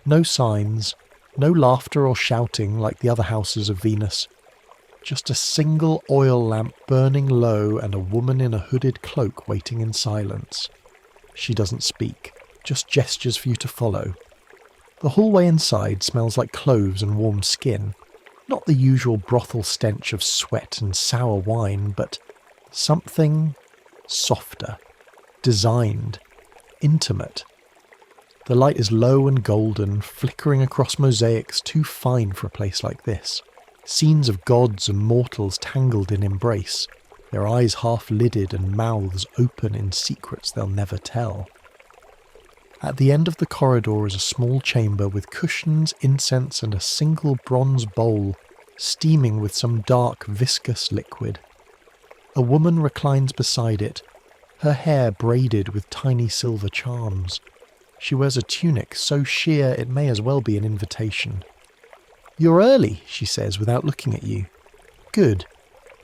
No signs, no laughter or shouting like the other houses of Venus. Just a single oil lamp burning low and a woman in a hooded cloak waiting in silence. She doesn't speak, just gestures for you to follow. The hallway inside smells like cloves and warm skin. Not the usual brothel stench of sweat and sour wine, but something softer, designed, intimate. The light is low and golden, flickering across mosaics too fine for a place like this. Scenes of gods and mortals tangled in embrace, their eyes half-lidded and mouths open in secrets they'll never tell. At the end of the corridor is a small chamber with cushions, incense and a single bronze bowl, steaming with some dark, viscous liquid. A woman reclines beside it, her hair braided with tiny silver charms. She wears a tunic so sheer it may as well be an invitation. "You're early," she says without looking at you. "Good.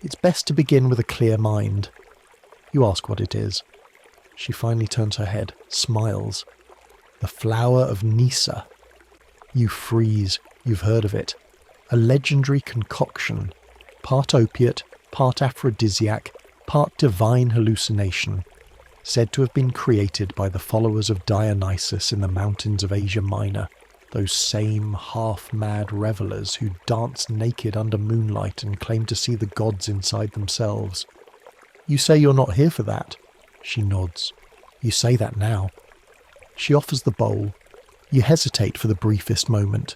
It's best to begin with a clear mind." You ask what it is. She finally turns her head, smiles. "The flower of Nisa." You freeze. You've heard of it. A legendary concoction. Part opiate, part aphrodisiac, part divine hallucination. Said to have been created by the followers of Dionysus in the mountains of Asia Minor. Those same half-mad revelers who dance naked under moonlight and claim to see the gods inside themselves. "You say you're not here for that?" She nods. "You say that now." She offers the bowl. You hesitate for the briefest moment.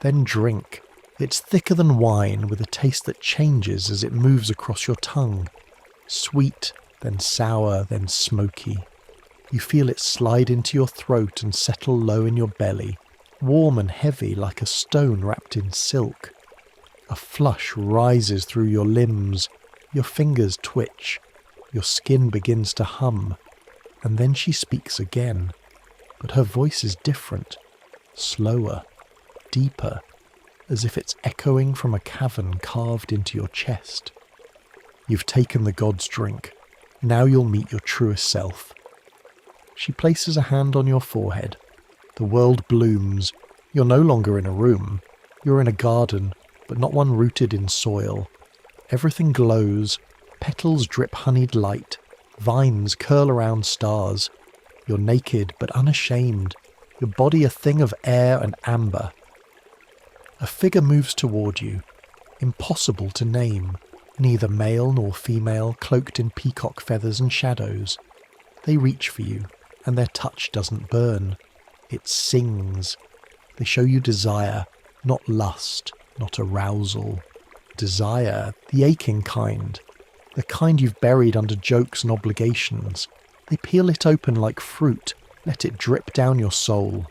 Then drink. It's thicker than wine, with a taste that changes as it moves across your tongue. Sweet, then sour, then smoky. You feel it slide into your throat and settle low in your belly. Warm and heavy like a stone wrapped in silk. A flush rises through your limbs, your fingers twitch, your skin begins to hum, and then she speaks again. But her voice is different, slower, deeper, as if it's echoing from a cavern carved into your chest. You've taken the god's drink. Now you'll meet your truest self. She places a hand on your forehead. The world blooms. You're no longer in a room. You're in a garden, but not one rooted in soil. Everything glows. Petals drip honeyed light. Vines curl around stars. You're naked, but unashamed. Your body a thing of air and amber. A figure moves toward you. Impossible to name. Neither male nor female, cloaked in peacock feathers and shadows. They reach for you, and their touch doesn't burn. It sings. They show you desire, not lust, not arousal. Desire, the aching kind. The kind you've buried under jokes and obligations. They peel it open like fruit, let it drip down your soul.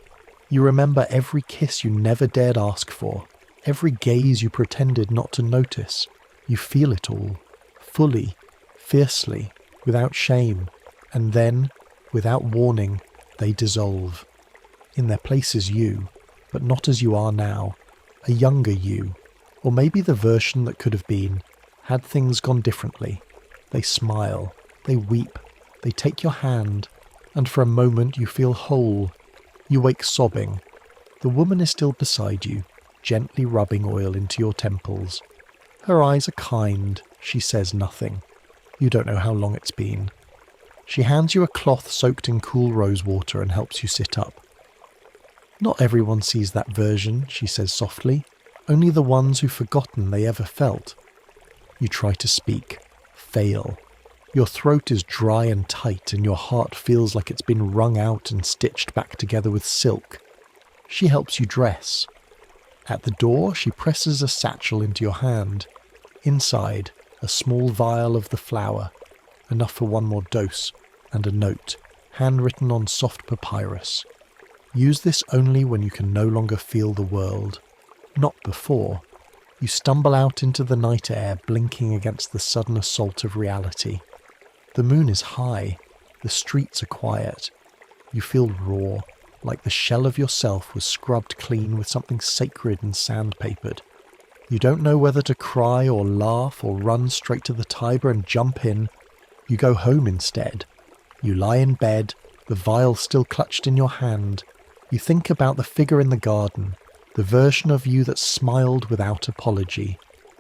You remember every kiss you never dared ask for, every gaze you pretended not to notice. You feel it all, fully, fiercely, without shame, and then, without warning, they dissolve. In their place is you, but not as you are now, a younger you, or maybe the version that could have been, had things gone differently. They smile, they weep, they take your hand, and for a moment you feel whole. You wake sobbing. The woman is still beside you, gently rubbing oil into your temples. Her eyes are kind, she says nothing. You don't know how long it's been. She hands you a cloth soaked in cool rose water and helps you sit up. "Not everyone sees that version," she says softly. "Only the ones who've forgotten they ever felt." You try to speak. Fail. Your throat is dry and tight and your heart feels like it's been wrung out and stitched back together with silk. She helps you dress. At the door, she presses a satchel into your hand. Inside, a small vial of the flower, enough for one more dose, and a note, handwritten on soft papyrus. Use this only when you can no longer feel the world. Not before. You stumble out into the night air, blinking against the sudden assault of reality. The moon is high. The streets are quiet. You feel raw, like the shell of yourself was scrubbed clean with something sacred and sandpapered. You don't know whether to cry or laugh or run straight to the Tiber and jump in. You go home instead. You lie in bed, the vial still clutched in your hand. You think about the figure in the garden, the version of you that smiled without apology.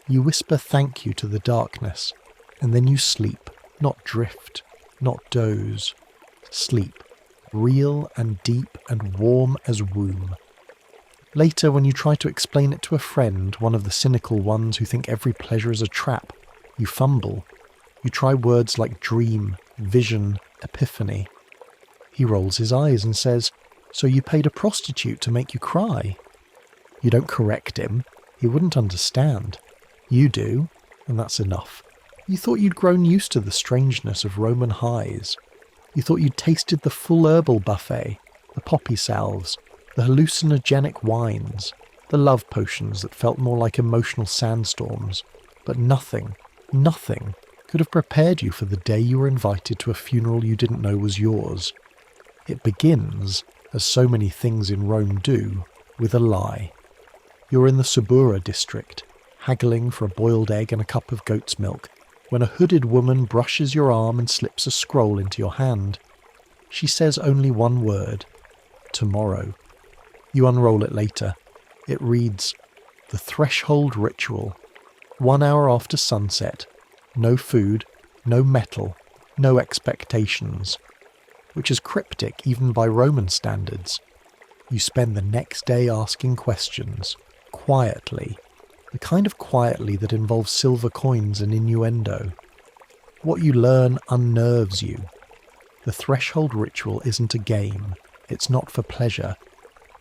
You whisper thank you to the darkness, and then you sleep, not drift, not doze. Sleep, real and deep and warm as womb. Later, when you try to explain it to a friend, one of the cynical ones who think every pleasure is a trap, you fumble. You try words like dream, vision, epiphany. He rolls his eyes and says, "So you paid a prostitute to make you cry?" You don't correct him. He wouldn't understand. You do, and that's enough. You thought you'd grown used to the strangeness of Roman highs. You thought you'd tasted the full herbal buffet, the poppy salves, the hallucinogenic wines, the love potions that felt more like emotional sandstorms. But nothing could have prepared you for the day you were invited to a funeral you didn't know was yours. It begins, as so many things in Rome do, with a lie. You're in the Subura district, haggling for a boiled egg and a cup of goat's milk, when a hooded woman brushes your arm and slips a scroll into your hand. She says only one word: tomorrow. You unroll it later. It reads, "The Threshold Ritual. 1 hour after sunset. No food, no metal, no expectations." Which is cryptic even by Roman standards. You spend the next day asking questions, quietly. The kind of quietly that involves silver coins and innuendo. What you learn unnerves you. The Threshold Ritual isn't a game. It's not for pleasure.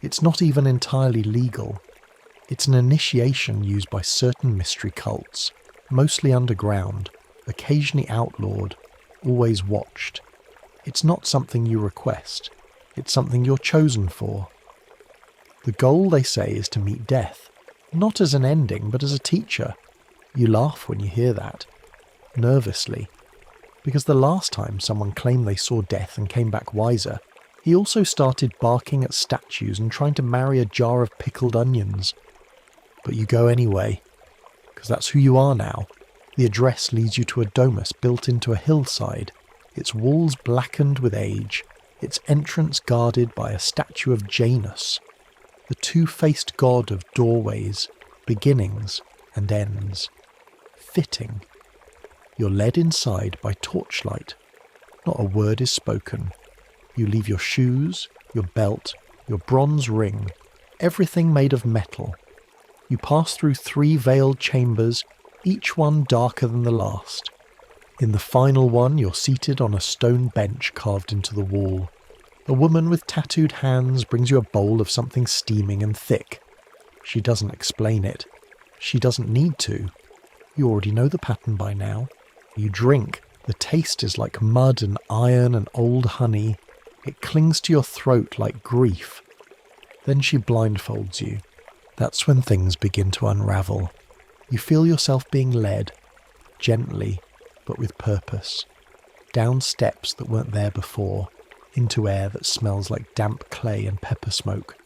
It's not even entirely legal. It's an initiation used by certain mystery cults, mostly underground, occasionally outlawed, always watched. It's not something you request. It's something you're chosen for. The goal, they say, is to meet death. Not as an ending, but as a teacher. You laugh when you hear that. Nervously. Because the last time someone claimed they saw death and came back wiser, he also started barking at statues and trying to marry a jar of pickled onions. But you go anyway. Because that's who you are now. The address leads you to a domus built into a hillside, its walls blackened with age, its entrance guarded by a statue of Janus, the two-faced god of doorways, beginnings and ends. Fitting. You're led inside by torchlight. Not a word is spoken. You leave your shoes, your belt, your bronze ring, everything made of metal. You pass through 3 veiled chambers, each one darker than the last. In the final one, you're seated on a stone bench carved into the wall. A woman with tattooed hands brings you a bowl of something steaming and thick. She doesn't explain it. She doesn't need to. You already know the pattern by now. You drink. The taste is like mud and iron and old honey. It clings to your throat like grief. Then she blindfolds you. That's when things begin to unravel. You feel yourself being led, gently, but with purpose, down steps that weren't there before, into air that smells like damp clay and pepper smoke.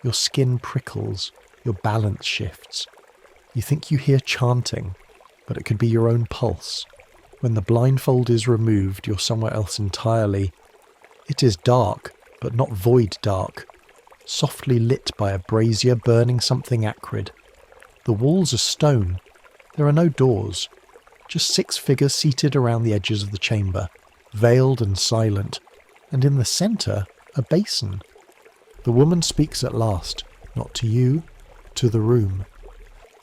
Your skin prickles, your balance shifts. You think you hear chanting, but it could be your own pulse. When the blindfold is removed, you're somewhere else entirely. It is dark, but not void dark, softly lit by a brazier burning something acrid. The walls are stone. There are no doors. Just 6 figures seated around the edges of the chamber, veiled and silent, and in the centre, a basin. The woman speaks at last, not to you, to the room.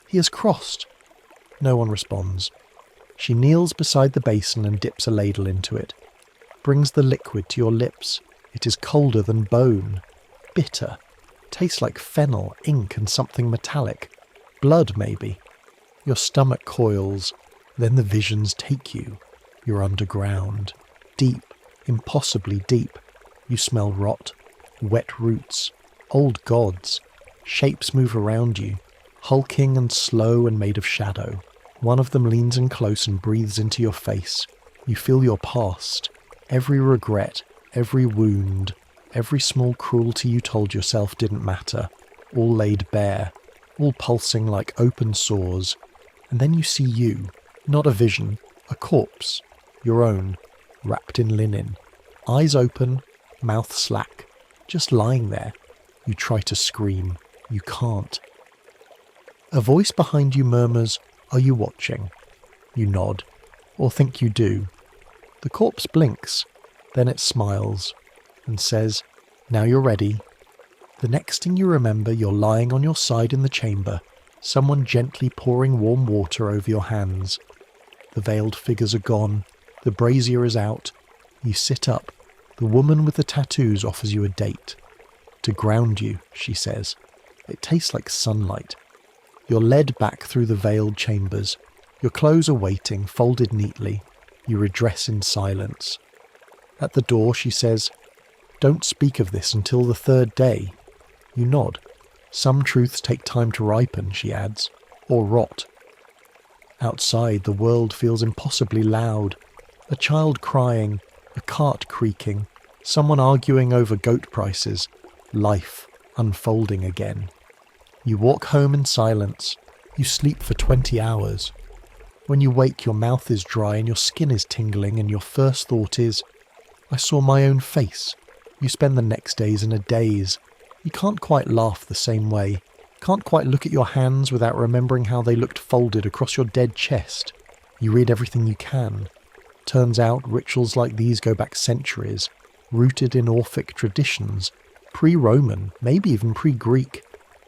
He has crossed. No one responds. She kneels beside the basin and dips a ladle into it, brings the liquid to your lips. It is colder than bone, bitter, tastes like fennel, ink and something metallic. Blood, maybe. Your stomach coils. Then the visions take you. You're underground. Deep. Impossibly deep. You smell rot. Wet roots. Old gods. Shapes move around you. Hulking and slow and made of shadow. One of them leans in close and breathes into your face. You feel your past. Every regret. Every wound. Every small cruelty you told yourself didn't matter. All laid bare. All pulsing like open sores. And then you see you. Not a vision. A corpse. Your own. Wrapped in linen. Eyes open. Mouth slack. Just lying there. You try to scream. You can't. A voice behind you murmurs, Are you watching? You nod, or think you do. The corpse blinks, then it smiles, and says, "Now you're ready." The next thing you remember, you're lying on your side in the chamber, someone gently pouring warm water over your hands. The veiled figures are gone, the brazier is out. You sit up. The woman with the tattoos offers you a date. To ground you, she says. It tastes like sunlight. You're led back through the veiled chambers. Your clothes are waiting, folded neatly. You redress in silence. At the door, she says, "Don't speak of this until the third day." You nod. "Some truths take time to ripen," she adds, "or rot." Outside, the world feels impossibly loud. A child crying, a cart creaking, someone arguing over goat prices, life unfolding again. You walk home in silence. You sleep for 20 hours. When you wake, your mouth is dry and your skin is tingling, and your first thought is, "I saw my own face." You spend the next days in a daze. You can't quite laugh the same way. Can't quite look at your hands without remembering how they looked folded across your dead chest. You read everything you can. Turns out rituals like these go back centuries, rooted in Orphic traditions, pre-Roman, maybe even pre-Greek,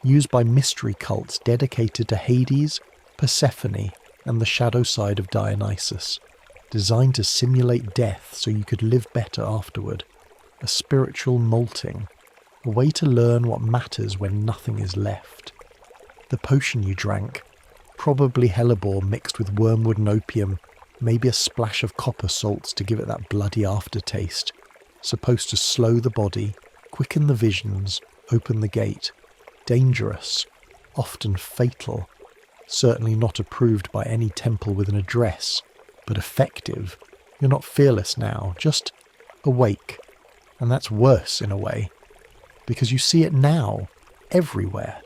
used by mystery cults dedicated to Hades, Persephone, and the shadow side of Dionysus, designed to simulate death so you could live better afterward. A spiritual molting, a way to learn what matters when nothing is left. The potion you drank, probably hellebore mixed with wormwood and opium, maybe a splash of copper salts to give it that bloody aftertaste, supposed to slow the body, quicken the visions, open the gate. Dangerous, often fatal, certainly not approved by any temple with an address, but effective. You're not fearless now, just awake. And that's worse in a way, because you see it now, everywhere,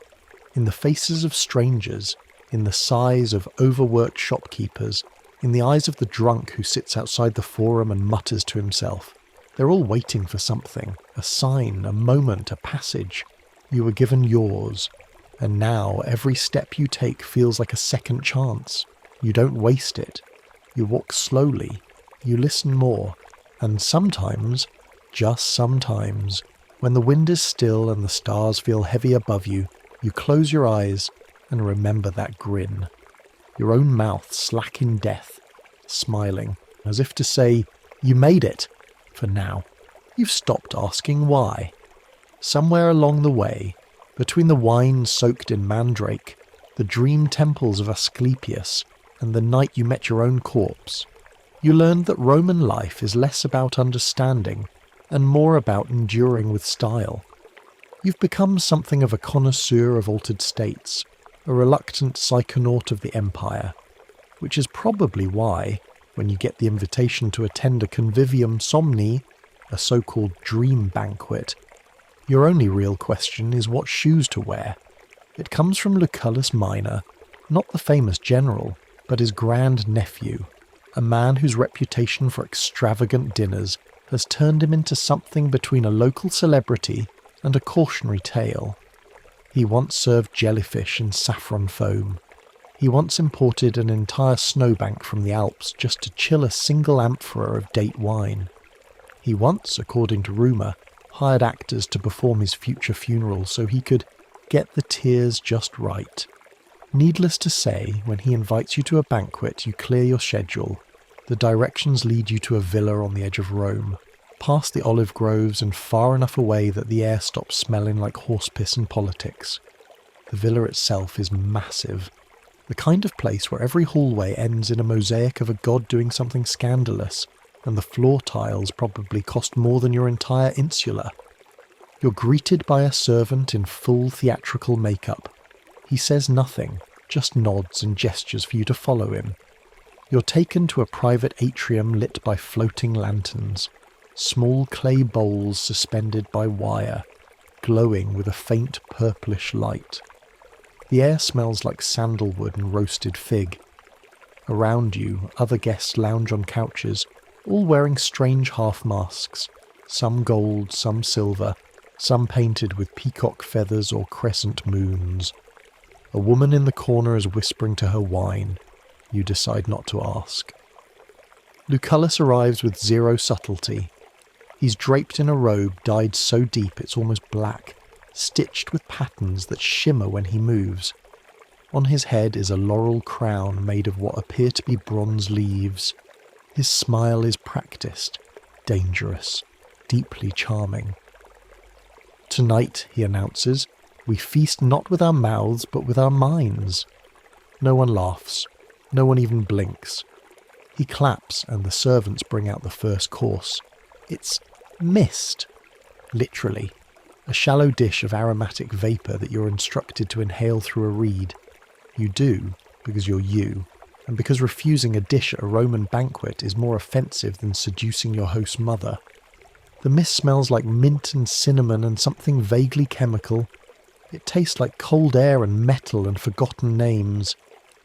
in the faces of strangers, in the sighs of overworked shopkeepers, in the eyes of the drunk who sits outside the forum and mutters to himself. They're all waiting for something, a sign, a moment, a passage. You were given yours, and now every step you take feels like a second chance. You don't waste it. You walk slowly, you listen more, and sometimes, just sometimes, when the wind is still and the stars feel heavy above you, you close your eyes and remember that grin. Your own mouth slack in death, smiling, as if to say, "You made it, for now." You've stopped asking why. Somewhere along the way, between the wine soaked in mandrake, the dream temples of Asclepius, and the night you met your own corpse, you learned that Roman life is less about understanding and more about enduring with style. You've become something of a connoisseur of altered states, a reluctant psychonaut of the empire, which is probably why, when you get the invitation to attend a convivium somni, a so-called dream banquet, your only real question is what shoes to wear. It comes from Lucullus Minor, not the famous general, but his grand-nephew, a man whose reputation for extravagant dinners has turned him into something between a local celebrity and a cautionary tale. He once served jellyfish in saffron foam. He once imported an entire snowbank from the Alps just to chill a single amphora of date wine. He once, according to rumour, hired actors to perform his future funeral so he could get the tears just right. Needless to say, when he invites you to a banquet, you clear your schedule. The directions lead you to a villa on the edge of Rome, past the olive groves and far enough away that the air stops smelling like horse piss and politics. The villa itself is massive, the kind of place where every hallway ends in a mosaic of a god doing something scandalous, and the floor tiles probably cost more than your entire insula. You're greeted by a servant in full theatrical makeup. He says nothing, just nods and gestures for you to follow him. You're taken to a private atrium lit by floating lanterns, small clay bowls suspended by wire, glowing with a faint purplish light. The air smells like sandalwood and roasted fig. Around you, other guests lounge on couches, all wearing strange half-masks, some gold, some silver, some painted with peacock feathers or crescent moons. A woman in the corner is whispering to her wine, You decide not to ask. Lucullus arrives with zero subtlety. He's draped in a robe dyed so deep it's almost black, stitched with patterns that shimmer when he moves. On his head is a laurel crown made of what appear to be bronze leaves. His smile is practiced, dangerous, deeply charming. "Tonight," he announces, "we feast not with our mouths but with our minds." No one laughs. No one even blinks. He claps and the servants bring out the first course. It's mist. Literally. A shallow dish of aromatic vapour that you're instructed to inhale through a reed. You do, because you're you, and because refusing a dish at a Roman banquet is more offensive than seducing your host's mother. The mist smells like mint and cinnamon and something vaguely chemical. It tastes like cold air and metal and forgotten names.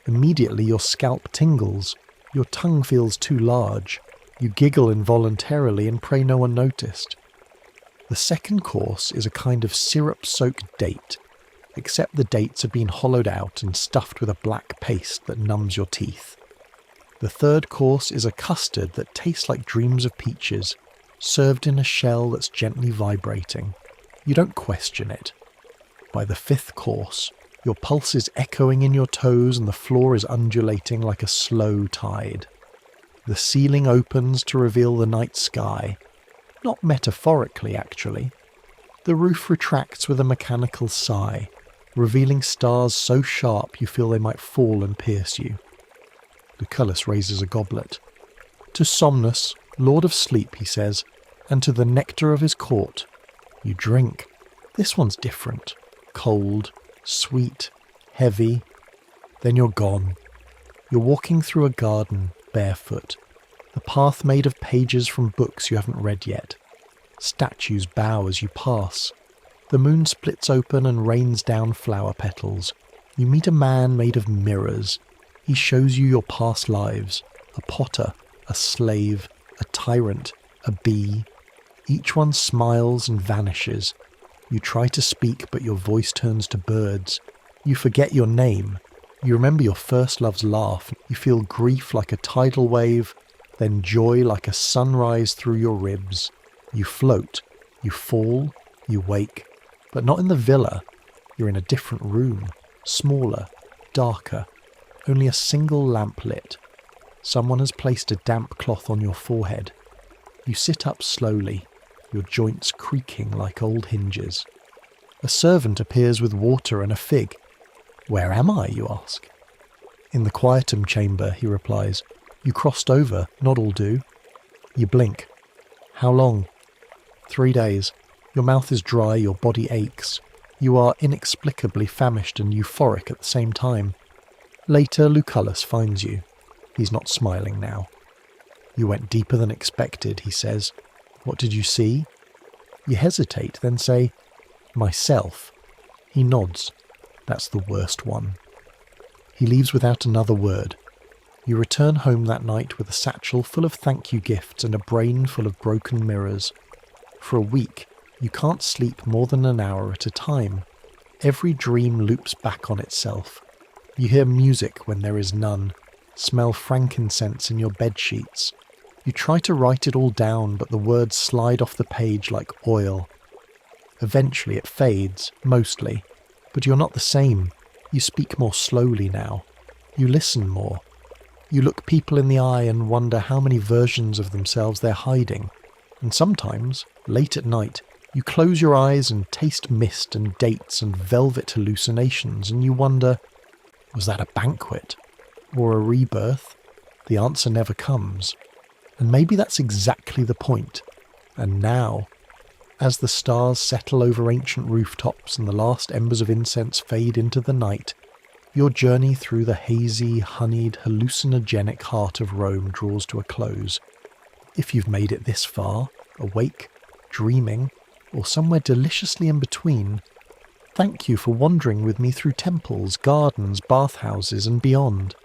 Immediately your scalp tingles. Your tongue feels too large. You giggle involuntarily and pray no one noticed. The second course is a kind of syrup-soaked date, except the dates have been hollowed out and stuffed with a black paste that numbs your teeth. The third course is a custard that tastes like dreams of peaches, served in a shell that's gently vibrating. You don't question it. By the fifth course, your pulse is echoing in your toes and the floor is undulating like a slow tide. The ceiling opens to reveal the night sky. Not metaphorically, actually. The roof retracts with a mechanical sigh, revealing stars so sharp you feel they might fall and pierce you. Lucullus raises a goblet. "To Somnus, lord of sleep," he says, "and to the nectar of his court." You drink. This one's different. Cold, sweet, heavy. Then you're gone. You're walking through a garden, barefoot. The path made of pages from books you haven't read yet. Statues bow as you pass. The moon splits open and rains down flower petals. You meet a man made of mirrors. He shows you your past lives. A potter, a slave, a tyrant, a bee. Each one smiles and vanishes. You try to speak, but your voice turns to birds. You forget your name. You remember your first love's laugh. You feel grief like a tidal wave, then joy like a sunrise through your ribs. You float. You fall. You wake. But not in the villa. You're in a different room. Smaller. Darker. Only a single lamp lit. Someone has placed a damp cloth on your forehead. You sit up slowly, your joints creaking like old hinges. A servant appears with water and a fig. "Where am I?" you ask. "In the quietum chamber," he replies. "You crossed over, not all do." You blink. "How long?" 3 days. Your mouth is dry, your body aches. You are inexplicably famished and euphoric at the same time. Later, Lucullus finds you. He's not smiling now. "You went deeper than expected," he says. "What did you see?" You hesitate, then say, "Myself." He nods. That's the worst one. He leaves without another word. You return home that night with a satchel full of thank you gifts and a brain full of broken mirrors. For a week, you can't sleep more than an hour at a time. Every dream loops back on itself. You hear music when there is none, smell frankincense in your bedsheets. You try to write it all down, but the words slide off the page like oil. Eventually it fades, mostly, but you're not the same. You speak more slowly now. You listen more. You look people in the eye and wonder how many versions of themselves they're hiding. And sometimes, late at night, you close your eyes and taste mist and dates and velvet hallucinations, and you wonder, was that a banquet? Or a rebirth? The answer never comes. And maybe that's exactly the point. And now, as the stars settle over ancient rooftops and the last embers of incense fade into the night, your journey through the hazy, honeyed, hallucinogenic heart of Rome draws to a close. If you've made it this far, awake, dreaming, or somewhere deliciously in between, thank you for wandering with me through temples, gardens, bathhouses, and beyond.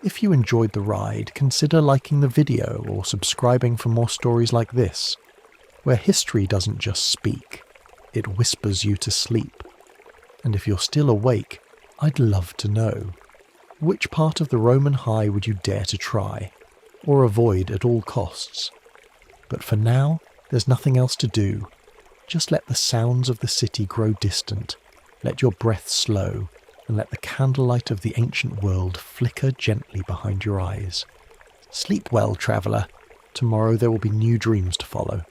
If you enjoyed the ride, consider liking the video or subscribing for more stories like this, where history doesn't just speak, it whispers you to sleep. And if you're still awake, I'd love to know. Which part of the Roman high would you dare to try, or avoid at all costs? But for now, there's nothing else to do. Just let the sounds of the city grow distant, let your breath slow, and let the candlelight of the ancient world flicker gently behind your eyes. Sleep well, traveller. Tomorrow there will be new dreams to follow.